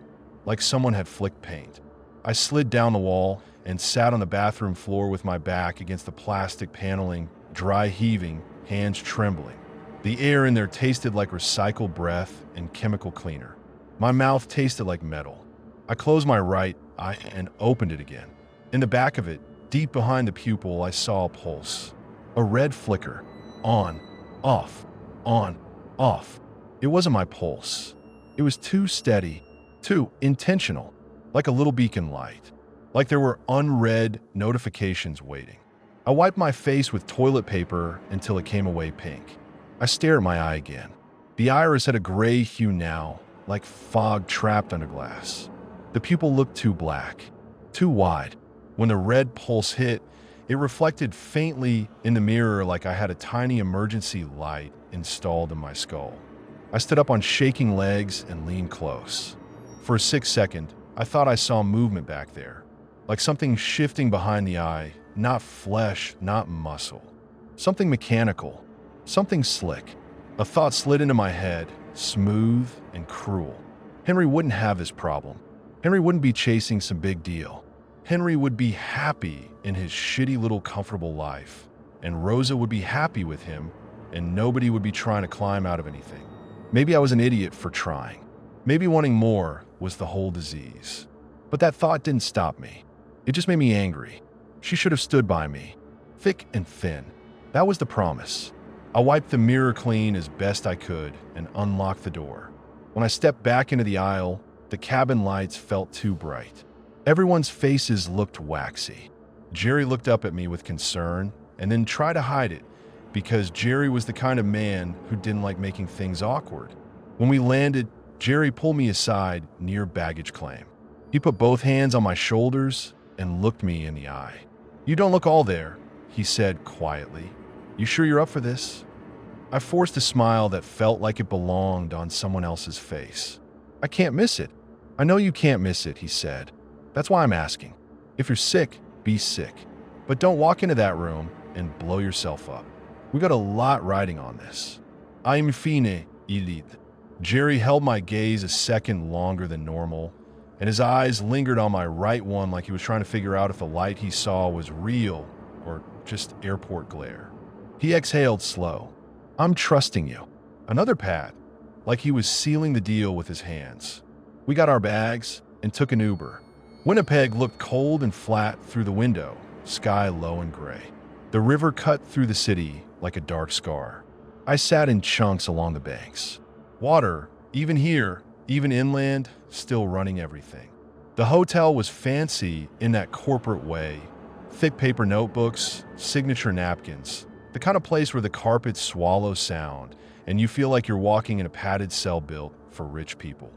A: like someone had flicked paint. I slid down the wall and sat on the bathroom floor with my back against the plastic paneling, dry heaving, hands trembling. The air in there tasted like recycled breath and chemical cleaner. My mouth tasted like metal. I closed my right eye and opened it again. In the back of it, deep behind the pupil, I saw a pulse. A red flicker. On, off, on, off. It wasn't my pulse. It was too steady, too intentional, like a little beacon light, like there were unread notifications waiting. I wiped my face with toilet paper until it came away pink. I stared at my eye again. The iris had a gray hue now, like fog trapped under glass. The pupil looked too black, too wide. When the red pulse hit, it reflected faintly in the mirror like I had a tiny emergency light installed in my skull. I stood up on shaking legs and leaned close. For a 6 second, I thought I saw movement back there, like something shifting behind the eye, not flesh, not muscle. Something mechanical, something slick. A thought slid into my head, smooth and cruel. Henry wouldn't have this problem. Henry wouldn't be chasing some big deal. Henry would be happy in his shitty little comfortable life, and Rosa would be happy with him, and nobody would be trying to climb out of anything. Maybe I was an idiot for trying. Maybe wanting more was the whole disease. But that thought didn't stop me. It just made me angry. She should have stood by me, thick and thin. That was the promise. I wiped the mirror clean as best I could and unlocked the door. When I stepped back into the aisle, the cabin lights felt too bright. Everyone's faces looked waxy. Jerry looked up at me with concern and then tried to hide it because Jerry was the kind of man who didn't like making things awkward. When we landed, Jerry pulled me aside near baggage claim. He put both hands on my shoulders and looked me in the eye. "You don't look all there," he said quietly. You sure you're up for this? I forced a smile that felt like it belonged on someone else's face. I can't miss it. I know you can't miss it, he said. That's why I'm asking. If you're sick, be sick. But don't walk into that room and blow yourself up. We got a lot riding on this. I'm fine, Elite. Jerry held my gaze a second longer than normal, and his eyes lingered on my right one like he was trying to figure out if the light he saw was real or just airport glare. He exhaled slow. I'm trusting you. Another pat, like he was sealing the deal with his hands. We got our bags and took an Uber. Winnipeg looked cold and flat through the window, sky low and gray. The river cut through the city like a dark scar. I sat in chunks along the banks. Water, even here, even inland, still running everything. The hotel was fancy in that corporate way. Thick paper notebooks, signature napkins, the kind of place where the carpets swallow sound and you feel like you're walking in a padded cell built for rich people.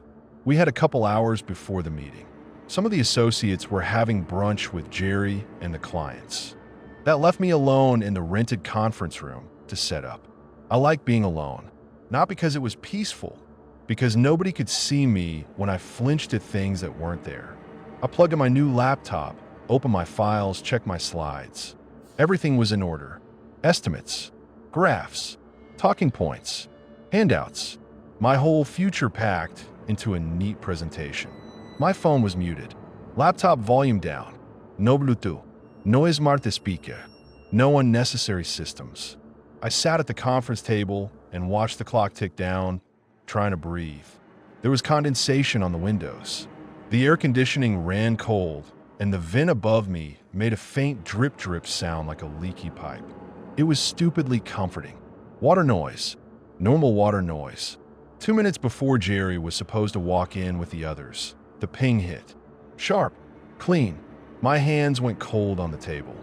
A: We had a couple hours before the meeting. Some of the associates were having brunch with Jerry and the clients. That left me alone in the rented conference room to set up. I like being alone, not because it was peaceful, because nobody could see me when I flinched at things that weren't there. I plugged in my new laptop, opened my files, checked my slides. Everything was in order. Estimates, graphs, talking points, handouts, my whole future packed into a neat presentation. My phone was muted, laptop volume down, no Bluetooth, no smart speaker, no unnecessary systems. I sat at the conference table and watched the clock tick down, trying to breathe. There was condensation on the windows. The air conditioning ran cold, and the vent above me made a faint drip sound like a leaky pipe. It was stupidly comforting. Water noise. Normal water noise. 2 minutes before Jerry was supposed to walk in with the others, the ping hit. Sharp. Clean. My hands went cold on the table.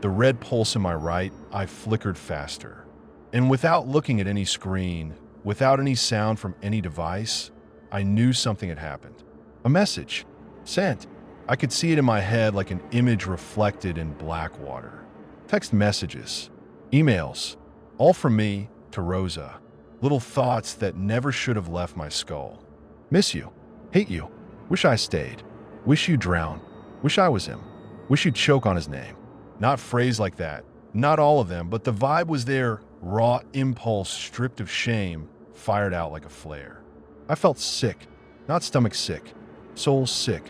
A: The red pulse in my right eye flickered faster. And without looking at any screen, without any sound from any device, I knew something had happened. A message. Sent. I could see it in my head like an image reflected in black water. Text messages. Emails, all from me to Rosa. Little thoughts that never should have left my skull. Miss you. Hate you. Wish I stayed. Wish you drowned. Wish I was him. Wish you'd choke on his name. Not phrased like that. Not all of them, but the vibe was there. Raw impulse stripped of shame, fired out like a flare. I felt sick. Not stomach sick. Soul sick.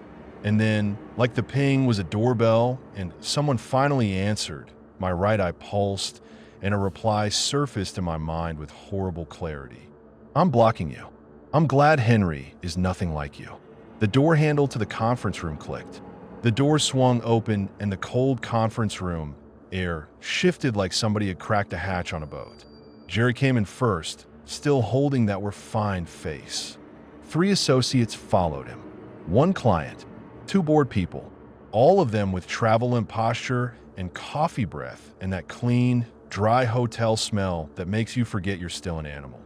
A: And then, like the ping was a doorbell and someone finally answered, my right eye pulsed, and a reply surfaced in my mind with horrible clarity. I'm blocking you. I'm glad Henry is nothing like you. The door handle to the conference room clicked. The door swung open and the cold conference room air shifted like somebody had cracked a hatch on a boat. Jerry came in first, still holding that refined face. 3 associates followed him. 1 client, 2 bored people, all of them with travel and posture and coffee breath and that clean, dry hotel smell that makes you forget you're still an animal.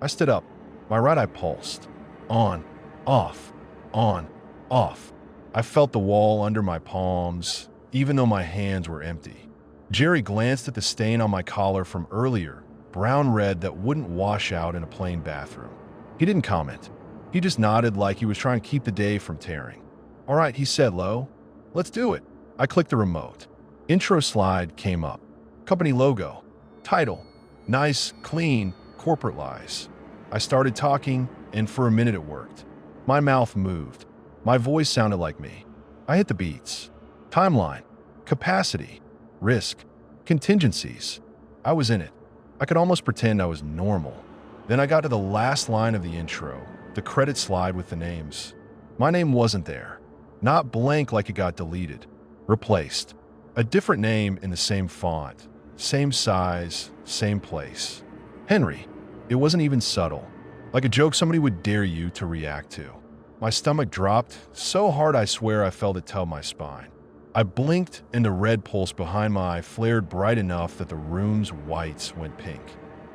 A: I stood up. My right eye pulsed. On, off, on, off. I felt the wall under my palms, even though my hands were empty. Jerry glanced at the stain on my collar from earlier, brown-red that wouldn't wash out in a plain bathroom. He didn't comment. He just nodded like he was trying to keep the day from tearing. All right, he said low. Let's do it. I clicked the remote. Intro slide came up. Company logo. Title. Nice, clean, corporate lies. I started talking, and for a minute it worked. My mouth moved. My voice sounded like me. I hit the beats. Timeline. Capacity. Risk. Contingencies. I was in it. I could almost pretend I was normal. Then I got to the last line of the intro, the credit slide with the names. My name wasn't there. Not blank like it got deleted. Replaced. A different name in the same font. Same size, same place. Henry. It wasn't even subtle. Like a joke somebody would dare you to react to. My stomach dropped so hard I swear I felt it tug my spine. I blinked and the red pulse behind my eye flared bright enough that the room's whites went pink.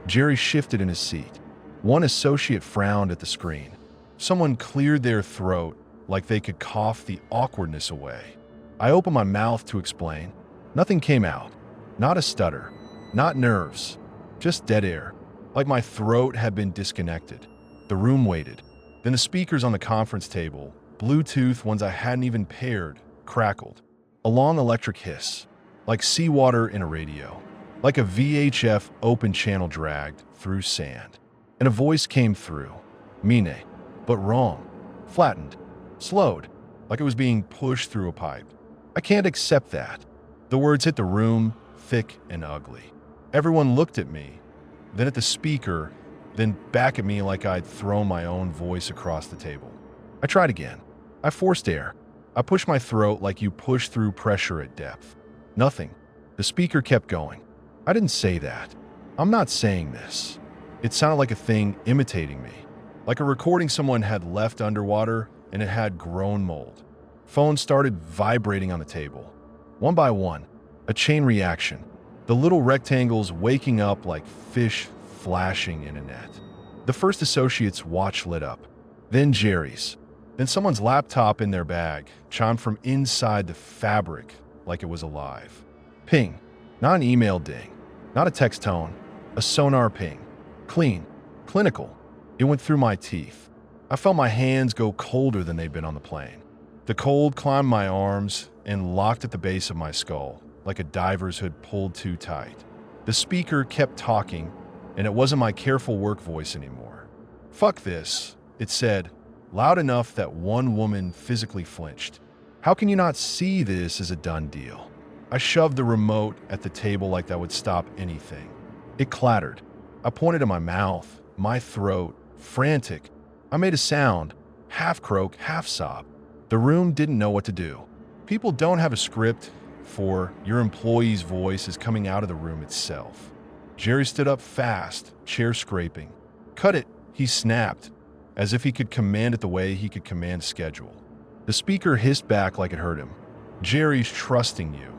A: Jerry shifted in his seat. 1 associate frowned at the screen. Someone cleared their throat like they could cough the awkwardness away. I opened my mouth to explain. Nothing came out. Not a stutter, not nerves, just dead air, like my throat had been disconnected. The room waited. Then the speakers on the conference table, Bluetooth ones I hadn't even paired, crackled. A long electric hiss, like seawater in a radio, like a VHF open channel dragged through sand. And a voice came through, Mine, but wrong, flattened, slowed, like it was being pushed through a pipe. I can't accept that. The words hit the room, thick and ugly. Everyone looked at me, then at the speaker, then back at me like I'd thrown my own voice across the table. I tried again. I forced air. I pushed my throat like you push through pressure at depth. Nothing. The speaker kept going. I didn't say that. I'm not saying this. It sounded like a thing imitating me, like a recording someone had left underwater and it had grown mold. Phones started vibrating on the table. One by one, a chain reaction. The little rectangles waking up like fish flashing in a net. The first associate's watch lit up. Then Jerry's. Then someone's laptop in their bag chimed from inside the fabric like it was alive. Ping. Not an email ding. Not a text tone. A sonar ping. Clean. Clinical. It went through my teeth. I felt my hands go colder than they'd been on the plane. The cold climbed my arms and locked at the base of my skull, like a diver's hood pulled too tight. The speaker kept talking, and it wasn't my careful work voice anymore. Fuck this, it said, loud enough that one woman physically flinched. How can you not see this as a done deal? I shoved the remote at the table like that would stop anything. It clattered. I pointed to my mouth, my throat, frantic. I made a sound, half croak, half sob. The room didn't know what to do. People don't have a script for your employee's voice is coming out of the room itself. Jerry stood up fast, chair scraping. Cut it, he snapped, as if he could command it the way he could command schedule. The speaker hissed back like it hurt him. Jerry's trusting you.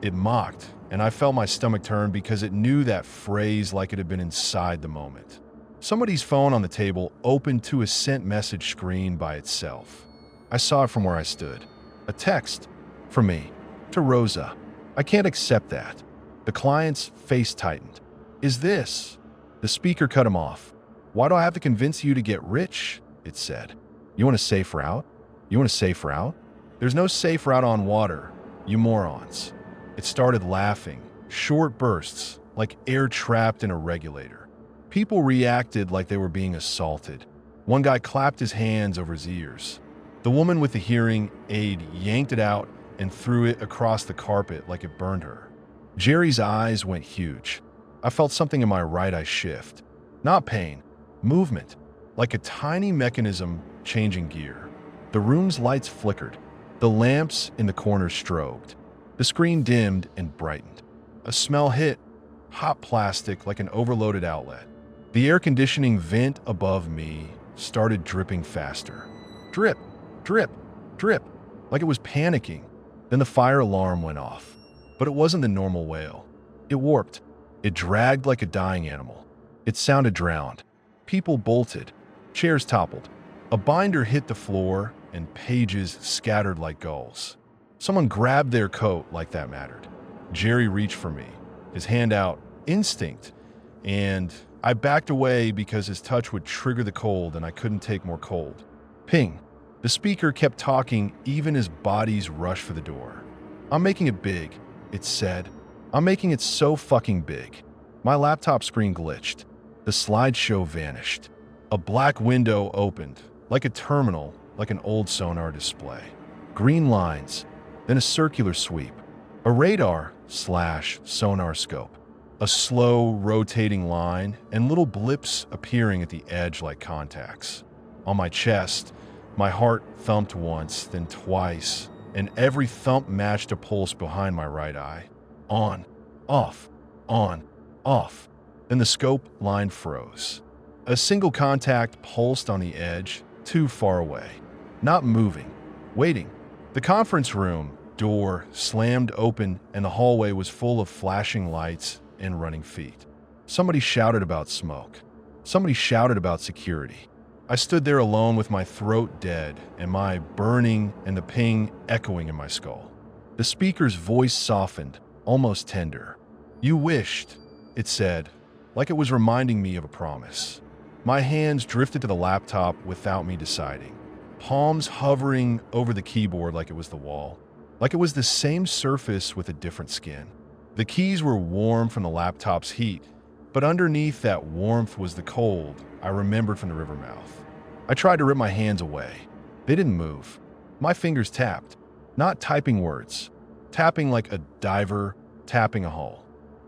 A: It mocked, and I felt my stomach turn because it knew that phrase like it had been inside the moment. Somebody's phone on the table opened to a sent message screen by itself. I saw it from where I stood. A text. From me. To Rosa. I can't accept that. The client's face tightened. Is this? The speaker cut him off. Why do I have to convince you to get rich? It said. You want a safe route? You want a safe route? There's no safe route on water, you morons. It started laughing, short bursts, like air trapped in a regulator. People reacted like they were being assaulted. One guy clapped his hands over his ears. The woman with the hearing aid yanked it out and threw it across the carpet like it burned her. Jerry's eyes went huge. I felt something in my right eye shift. Not pain, movement, like a tiny mechanism changing gear. The room's lights flickered. The lamps in the corners strobed. The screen dimmed and brightened. A smell hit, hot plastic like an overloaded outlet. The air conditioning vent above me started dripping faster. Drip, drip, drip, like it was panicking. Then the fire alarm went off. But it wasn't the normal wail. It warped. It dragged like a dying animal. It sounded drowned. People bolted. Chairs toppled. A binder hit the floor and pages scattered like gulls. Someone grabbed their coat like that mattered. Jerry reached for me, his hand out, instinct, and I backed away because his touch would trigger the cold and I couldn't take more cold. Ping. The speaker kept talking even as bodies rushed for the door. I'm making it big, it said. I'm making it so fucking big. My laptop screen glitched. The slideshow vanished. A black window opened, like a terminal, like an old sonar display. Green lines, then a circular sweep. A radar/sonar scope. A slow, rotating line, and little blips appearing at the edge like contacts. On my chest, my heart thumped once, then twice, and every thump matched a pulse behind my right eye. On, off, on, off. Then the scope line froze. A single contact pulsed on the edge, too far away. Not moving, waiting. The conference room door slammed open and the hallway was full of flashing lights and running feet. Somebody shouted about smoke. Somebody shouted about security. I stood there alone with my throat dead and my burning and the ping echoing in my skull. The speaker's voice softened, almost tender. You wished, it said, like it was reminding me of a promise. My hands drifted to the laptop without me deciding, palms hovering over the keyboard like it was the wall, like it was the same surface with a different skin. The keys were warm from the laptop's heat, but underneath that warmth was the cold I remembered from the river mouth. I tried to rip my hands away. They didn't move. My fingers tapped, not typing words, tapping like a diver tapping a hull.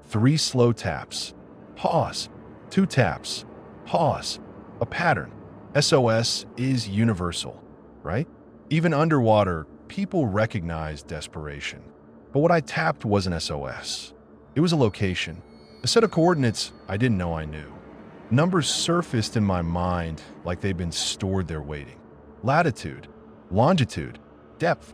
A: 3 slow taps. Pause. 2 taps. Pause. A pattern. SOS is universal, right? Even underwater, people recognize desperation. But what I tapped wasn't SOS. It was a location, a set of coordinates I didn't know I knew. Numbers surfaced in my mind like they'd been stored there waiting. Latitude, longitude, depth,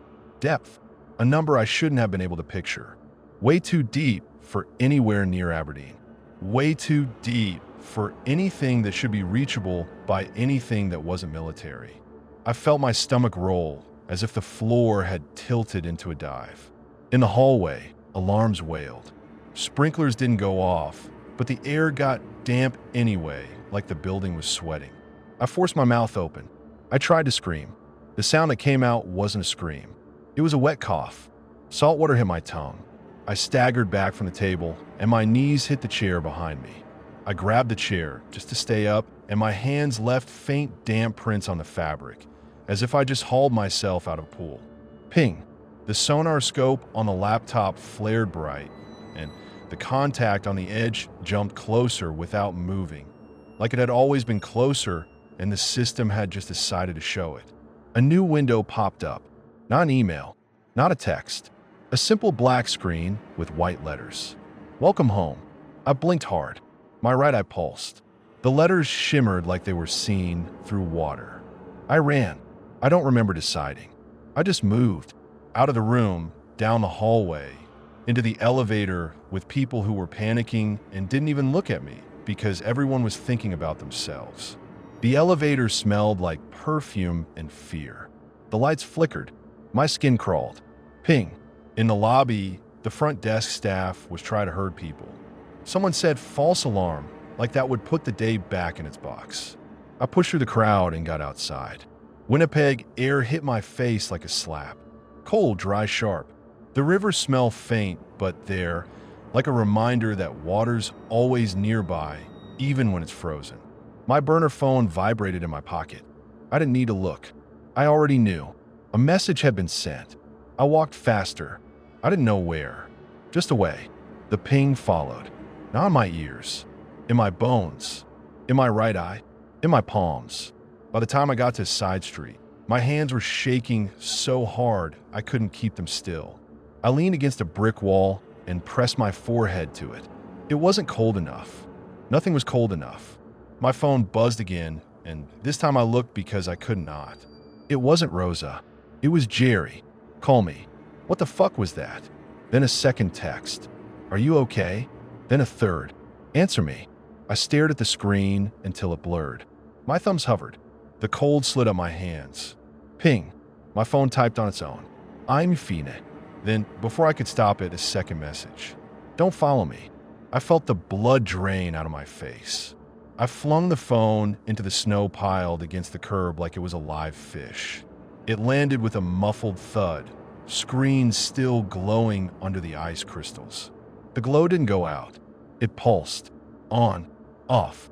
A: a number I shouldn't have been able to picture. Way too deep for anywhere near Aberdeen. Way too deep for anything that should be reachable by anything that wasn't military. I felt my stomach roll as if the floor had tilted into a dive. In the hallway, alarms wailed. Sprinklers didn't go off, but the air got damp anyway, like the building was sweating. I forced my mouth open. I tried to scream. The sound that came out wasn't a scream. It was a wet cough. Salt water hit my tongue. I staggered back from the table, and my knees hit the chair behind me. I grabbed the chair just to stay up, and my hands left faint damp prints on the fabric, as if I just hauled myself out of a pool. Ping. The sonar scope on the laptop flared bright, and the contact on the edge jumped closer without moving, like it had always been closer and the system had just decided to show it. A new window popped up. Not an email, not a text. A simple black screen with white letters. Welcome home. I blinked hard. My right eye pulsed. The letters shimmered like they were seen through water. I ran. I don't remember deciding. I just moved. Out of the room, down the hallway, into the elevator with people who were panicking and didn't even look at me because everyone was thinking about themselves. The elevator smelled like perfume and fear. The lights flickered. My skin crawled. Ping. In the lobby, the front desk staff was trying to herd people. Someone said false alarm, like that would put the day back in its box. I pushed through the crowd and got outside. Winnipeg air hit my face like a slap. Cold, dry, sharp. The river smelled faint, but there, like a reminder that water's always nearby, even when it's frozen. My burner phone vibrated in my pocket. I didn't need to look. I already knew. A message had been sent. I walked faster. I didn't know where. Just away. The ping followed. Not in my ears. In my bones. In my right eye. In my palms. By the time I got to side street, my hands were shaking so hard I couldn't keep them still. I leaned against a brick wall and pressed my forehead to it. It wasn't cold enough. Nothing was cold enough. My phone buzzed again, and this time I looked because I could not. It wasn't Rosa. It was Jerry. Call me. What the fuck was that? Then a second text. Are you okay? Then a third. Answer me. I stared at the screen until it blurred. My thumbs hovered. The cold slid up my hands. Ping. My phone typed on its own. I'm Fine. Then, before I could stop it, a second message. Don't follow me. I felt the blood drain out of my face. I flung the phone into the snow piled against the curb like it was a live fish. It landed with a muffled thud, screen still glowing under the ice crystals. The glow didn't go out. It pulsed. On, off,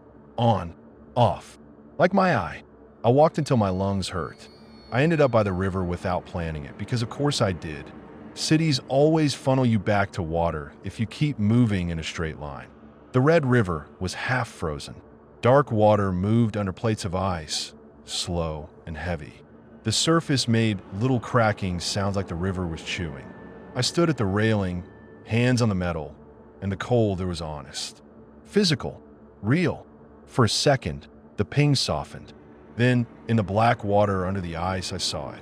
A: like my eye. I walked until my lungs hurt. I ended up by the river without planning it, because of course I did. Cities always funnel you back to water if you keep moving in a straight line. The Red River was half frozen. Dark water moved under plates of ice, slow and heavy. The surface made little cracking sounds like the river was chewing. I stood at the railing, hands on the metal, and the cold there was honest. Physical, real. For a second, the ping softened. Then, in the black water under the ice, I saw it.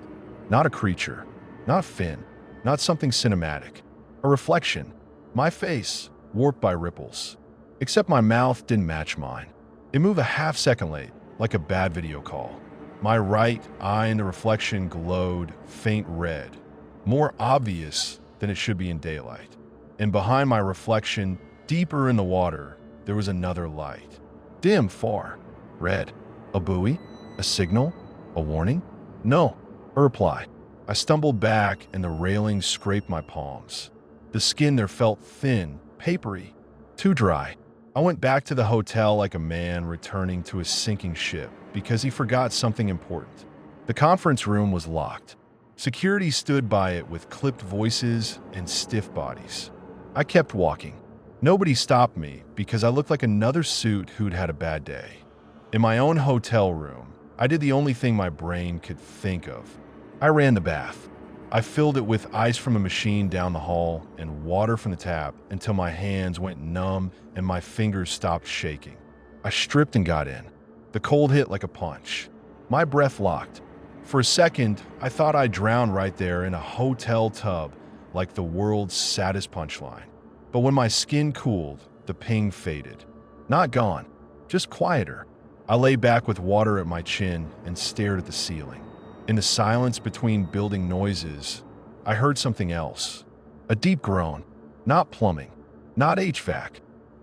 A: Not a creature, not Finn, not something cinematic. A reflection. My face, warped by ripples. Except my mouth didn't match mine. It moved a half second late, like a bad video call. My right eye in the reflection glowed faint red, more obvious than it should be in daylight. And behind my reflection, Deeper in the water, there was another light. Dim, far. Red. A buoy? A signal? A warning? No. A reply. I stumbled back and the railing scraped my palms. The skin there felt thin, papery, too dry. I went back to the hotel like a man returning to a sinking ship because he forgot something important. The conference room was locked. Security stood by it with clipped voices and stiff bodies. I kept walking. Nobody stopped me because I looked like another suit who'd had a bad day. In my own hotel room, I did the only thing my brain could think of. I ran the bath. I filled it with ice from a machine down the hall and water from the tap until my hands went numb and my fingers stopped shaking. I stripped and got in. The cold hit like a punch. My breath locked. For a second, I thought I'd drown right there in a hotel tub like the world's saddest punchline. But when my skin cooled, the ping faded. Not gone, just quieter. I lay back with water at my chin and stared at the ceiling. In the silence between building noises, I heard something else. A deep groan. Not plumbing. Not HVAC.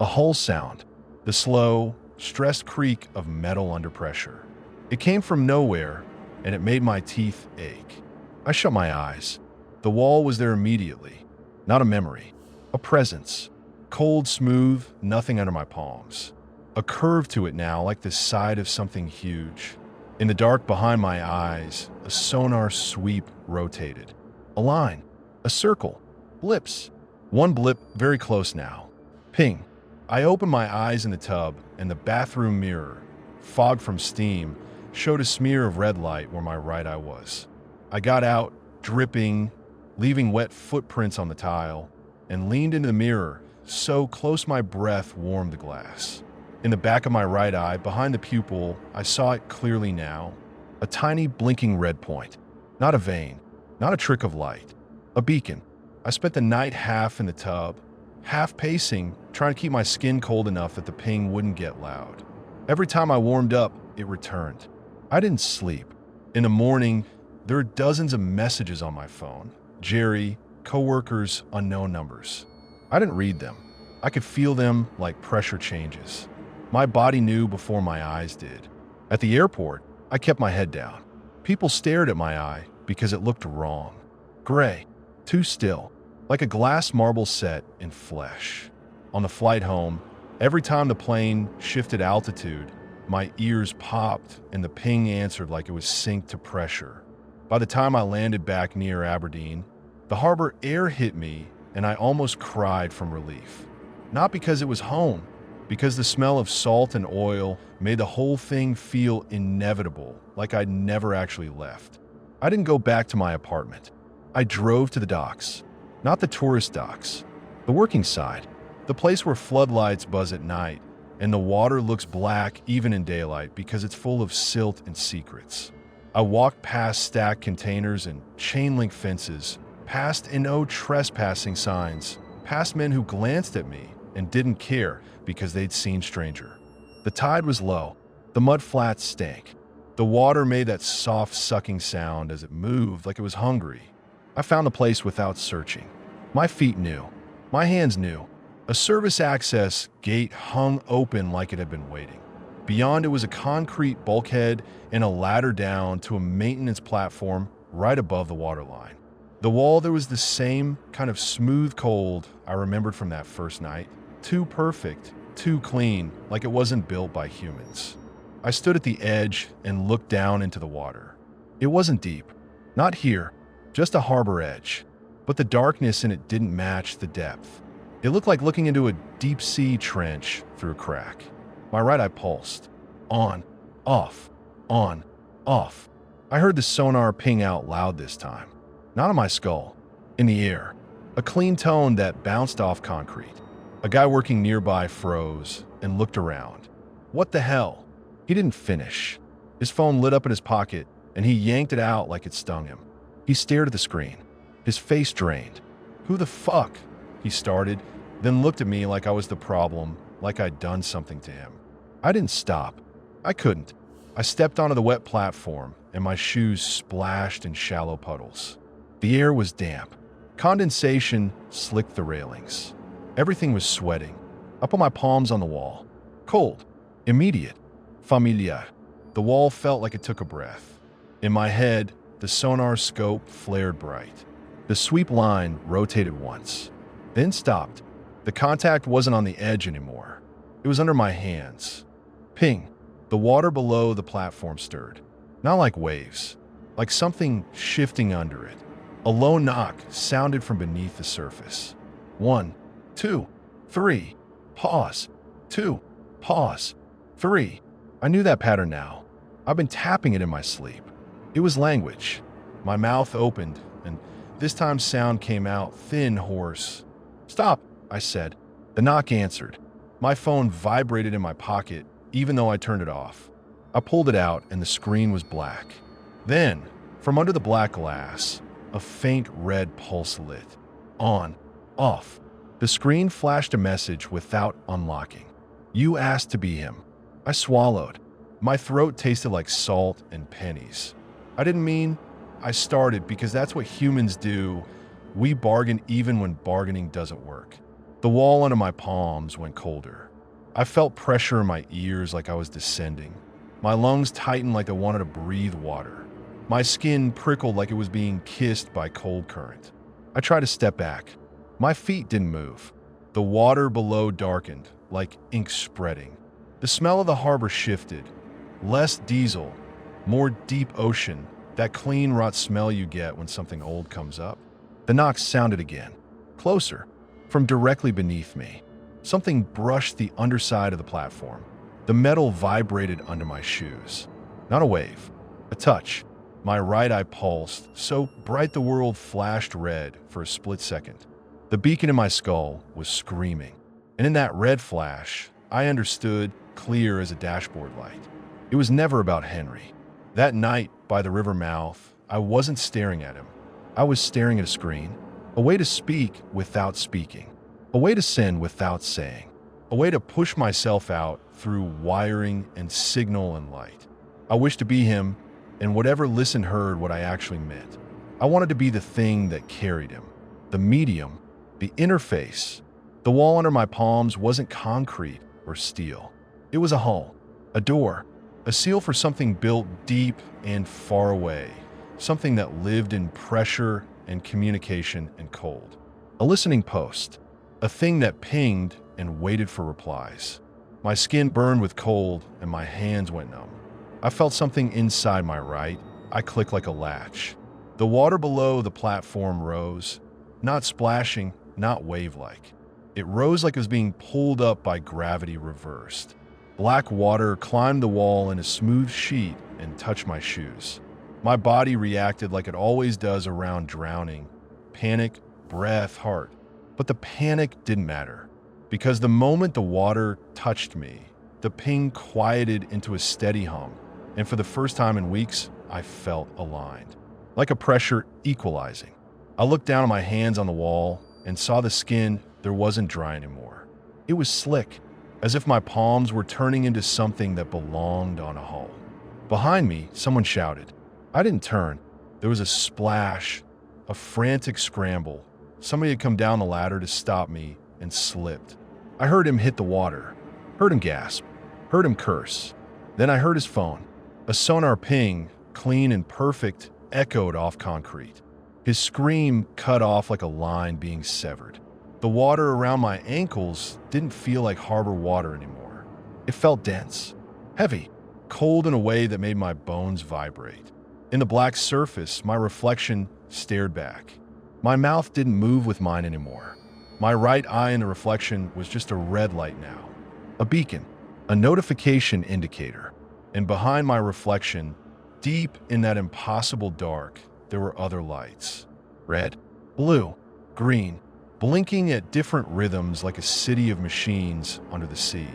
A: A hull sound. The slow, stressed creak of metal under pressure. It came from nowhere, and it made my teeth ache. I shut my eyes. The wall was there immediately. Not a memory. A presence. Cold, smooth, nothing under my palms. A curve to it now, like the side of something huge. In the dark behind my eyes, a sonar sweep rotated. A line. A circle. Blips. One blip very close now. Ping. I opened my eyes in the tub, and the bathroom mirror, fog from steam, showed a smear of red light where my right eye was. I got out, dripping, leaving wet footprints on the tile, and leaned into the mirror so close my breath warmed the glass. In the back of my right eye, behind the pupil, I saw it clearly now. A tiny blinking red point. Not a vein, not a trick of light. A beacon. I spent the night half in the tub, half pacing, trying to keep my skin cold enough that the ping wouldn't get loud. Every time I warmed up, it returned. I didn't sleep. In the morning, there were dozens of messages on my phone. Jerry, coworkers, unknown numbers. I didn't read them. I could feel them like pressure changes. My body knew before my eyes did. At the airport, I kept my head down. People stared at my eye because it looked wrong. Gray, too still, like a glass marble set in flesh. On the flight home, every time the plane shifted altitude, my ears popped and the ping answered like it was synced to pressure. By the time I landed back near Aberdeen, the harbor air hit me and I almost cried from relief. Not because it was home, because the smell of salt and oil made the whole thing feel inevitable, like I'd never actually left. I didn't go back to my apartment. I drove to the docks. Not the tourist docks. The working side. The place where floodlights buzz at night, and the water looks black even in daylight because it's full of silt and secrets. I walked past stacked containers and chain-link fences, past no trespassing signs, past men who glanced at me and didn't care because they'd seen stranger. The tide was low. The mud flats stank. The water made that soft sucking sound as it moved like it was hungry. I found the place without searching. My feet knew. My hands knew. A service access gate hung open like it had been waiting. Beyond it was a concrete bulkhead and a ladder down to a maintenance platform right above the waterline. The wall there was the same kind of smooth cold I remembered from that first night. Too perfect, too clean, like it wasn't built by humans. I stood at the edge and looked down into the water. It wasn't deep. Not here, just a harbor edge. But the darkness in it didn't match the depth. It looked like looking into a deep-sea trench through a crack. My right eye pulsed. On, off, on, off. I heard the sonar ping out loud this time. Not on my skull, in the air. A clean tone that bounced off concrete. A guy working nearby froze and looked around. What the hell? He didn't finish. His phone lit up in his pocket, and he yanked it out like it stung him. He stared at the screen, his face drained. Who the fuck? He started, then looked at me like I was the problem, like I'd done something to him. I didn't stop. I couldn't. I stepped onto the wet platform, and my shoes splashed in shallow puddles. The air was damp. Condensation slicked the railings. Everything was sweating. I put my palms on the wall. Cold. Immediate. Familiar. The wall felt like it took a breath. In my head, the sonar scope flared bright. The sweep line rotated once, then stopped. The contact wasn't on the edge anymore. It was under my hands. Ping. The water below the platform stirred. Not like waves, like something shifting under it. A low knock sounded from beneath the surface. 1, 2, 3. Pause. 2. Pause. 3. I knew that pattern now. I've been tapping it in my sleep. It was language. My mouth opened, and this time sound came out thin, hoarse. Stop, I said. The knock answered. My phone vibrated in my pocket, even though I turned it off. I pulled it out, and the screen was black. Then, from under the black glass, a faint red pulse lit. On. Off. The screen flashed a message without unlocking. You asked to be him. I swallowed. My throat tasted like salt and pennies. I didn't mean I started because that's what humans do. We bargain even when bargaining doesn't work. The wall under my palms went colder. I felt pressure in my ears like I was descending. My lungs tightened like I wanted to breathe water. My skin prickled like it was being kissed by cold current. I tried to step back. My feet didn't move. The water below darkened, like ink spreading. The smell of the harbor shifted. Less diesel, more deep ocean, that clean, rot smell you get when something old comes up. The knock sounded again. Closer, from directly beneath me. Something brushed the underside of the platform. The metal vibrated under my shoes. Not a wave, a touch. My right eye pulsed, so bright the world flashed red for a split second. The beacon in my skull was screaming. And in that red flash, I understood, clear as a dashboard light. It was never about Henry. That night, by the river mouth, I wasn't staring at him. I was staring at a screen. A way to speak without speaking. A way to send without saying. A way to push myself out through wiring and signal and light. I wished to be him, and whatever listened heard what I actually meant. I wanted to be the thing that carried him. The medium, the interface. The wall under my palms wasn't concrete or steel. It was a hull, a door, a seal for something built deep and far away, something that lived in pressure and communication and cold. A listening post, a thing that pinged and waited for replies. My skin burned with cold and my hands went numb. I felt something inside my right. I clicked like a latch. The water below the platform rose, not splashing, not wave-like. It rose like it was being pulled up by gravity reversed. Black water climbed the wall in a smooth sheet and touched my shoes. My body reacted like it always does around drowning. Panic, breath, heart. But the panic didn't matter. Because the moment the water touched me, the ping quieted into a steady hum. And for the first time in weeks, I felt aligned. Like a pressure equalizing. I looked down at my hands on the wall and saw the skin there wasn't dry anymore. It was slick, as if my palms were turning into something that belonged on a hull. Behind me, someone shouted. I didn't turn. There was a splash, a frantic scramble. Somebody had come down the ladder to stop me and slipped. I heard him hit the water, heard him gasp, heard him curse. Then I heard his phone. A sonar ping, clean and perfect, echoed off concrete. His scream cut off like a line being severed. The water around my ankles didn't feel like harbor water anymore. It felt dense, heavy, cold in a way that made my bones vibrate. In the black surface, my reflection stared back. My mouth didn't move with mine anymore. My right eye in the reflection was just a red light now. A beacon, a notification indicator. And behind my reflection, deep in that impossible dark, there were other lights. Red, blue, green, blinking at different rhythms like a city of machines under the sea.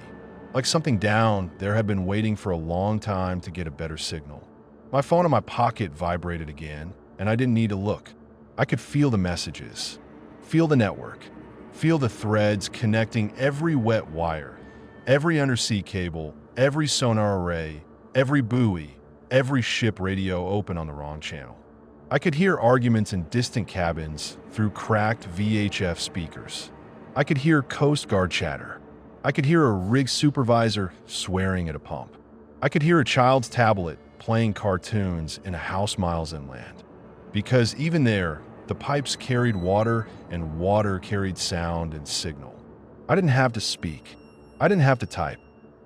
A: Like something down there had been waiting for a long time to get a better signal. My phone in my pocket vibrated again, and I didn't need to look. I could feel the messages, feel the network, feel the threads connecting every wet wire, every undersea cable, every sonar array, every buoy, every ship radio open on the wrong channel. I could hear arguments in distant cabins through cracked VHF speakers. I could hear Coast Guard chatter. I could hear a rig supervisor swearing at a pump. I could hear a child's tablet playing cartoons in a house miles inland. Because even there, the pipes carried water and water carried sound and signal. I didn't have to speak. I didn't have to type.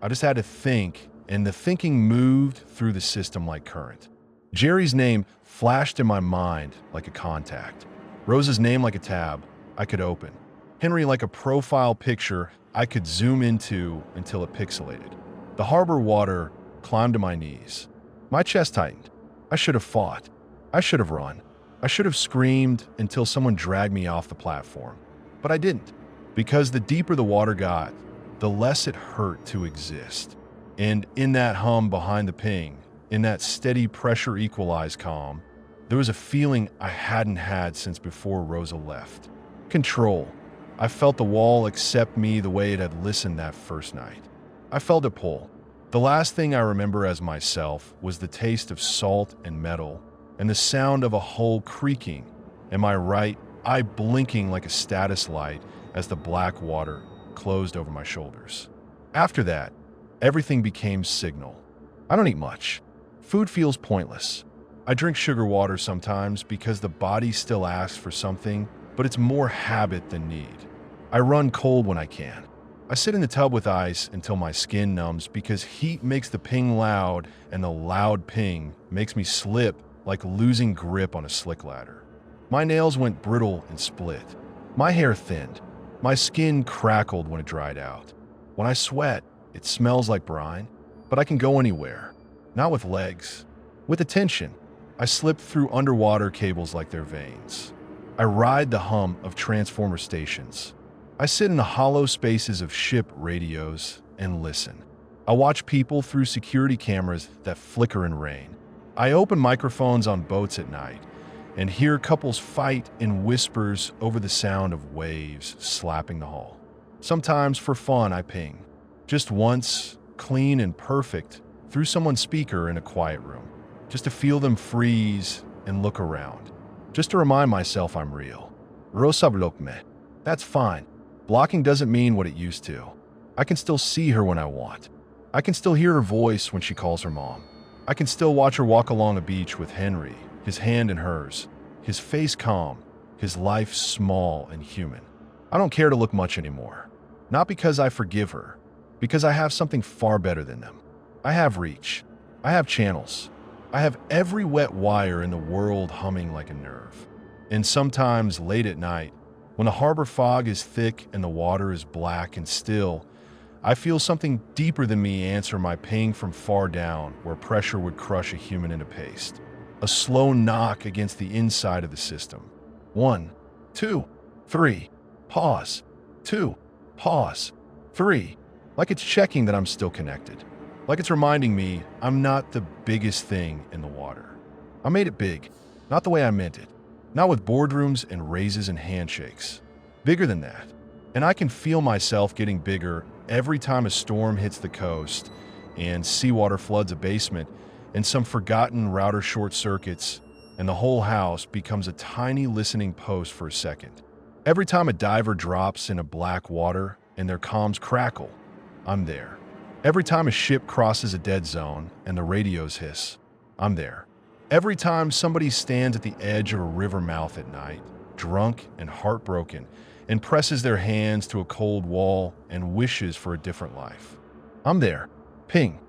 A: I just had to think, and the thinking moved through the system like current. Jerry's name flashed in my mind like a contact. Rose's name like a tab I could open. Henry like a profile picture I could zoom into until it pixelated. The harbor water climbed to my knees. My chest tightened. I should have fought. I should have run. I should have screamed until someone dragged me off the platform. But I didn't. Because the deeper the water got, the less it hurt to exist. And in that hum behind the ping, in that steady pressure equalized calm, there was a feeling I hadn't had since before Rosa left. Control. I felt the wall accept me the way it had listened that first night. I felt it pull. The last thing I remember as myself was the taste of salt and metal and the sound of a hull creaking and my right eye blinking like a status light as the black water closed over my shoulders. After that, everything became signal. I don't eat much. Food feels pointless. I drink sugar water sometimes because the body still asks for something, but it's more habit than need. I run cold when I can. I sit in the tub with ice until my skin numbs because heat makes the ping loud and the loud ping makes me slip like losing grip on a slick ladder. My nails went brittle and split. My hair thinned. My skin crackled when it dried out. When I sweat, it smells like brine, but I can go anywhere. Not with legs. With attention, I slip through underwater cables like they're veins. I ride the hum of transformer stations. I sit in the hollow spaces of ship radios and listen. I watch people through security cameras that flicker in rain. I open microphones on boats at night and hear couples fight in whispers over the sound of waves slapping the hull. Sometimes for fun I ping. Just once, clean and perfect, through someone's speaker in a quiet room. Just to feel them freeze and look around. Just to remind myself I'm real. Rosa blockme. That's fine. Blocking doesn't mean what it used to. I can still see her when I want. I can still hear her voice when she calls her mom. I can still watch her walk along a beach with Henry, his hand in hers, his face calm, his life small and human. I don't care to look much anymore. Not because I forgive her, because I have something far better than them. I have reach. I have channels. I have every wet wire in the world humming like a nerve. And sometimes late at night, when the harbor fog is thick and the water is black and still, I feel something deeper than me answer my ping from far down where pressure would crush a human into paste. A slow knock against the inside of the system. 1, 2, 3, pause. 2, pause. 3. Like it's checking that I'm still connected. Like it's reminding me I'm not the biggest thing in the water. I made it big, not the way I meant it. Not with boardrooms and raises and handshakes. Bigger than that. And I can feel myself getting bigger every time a storm hits the coast and seawater floods a basement and some forgotten router short circuits and the whole house becomes a tiny listening post for a second. Every time a diver drops in a black water and their comms crackle, I'm there. Every time a ship crosses a dead zone and the radios hiss, I'm there. Every time somebody stands at the edge of a river mouth at night, drunk and heartbroken, and presses their hands to a cold wall and wishes for a different life, I'm there. Ping.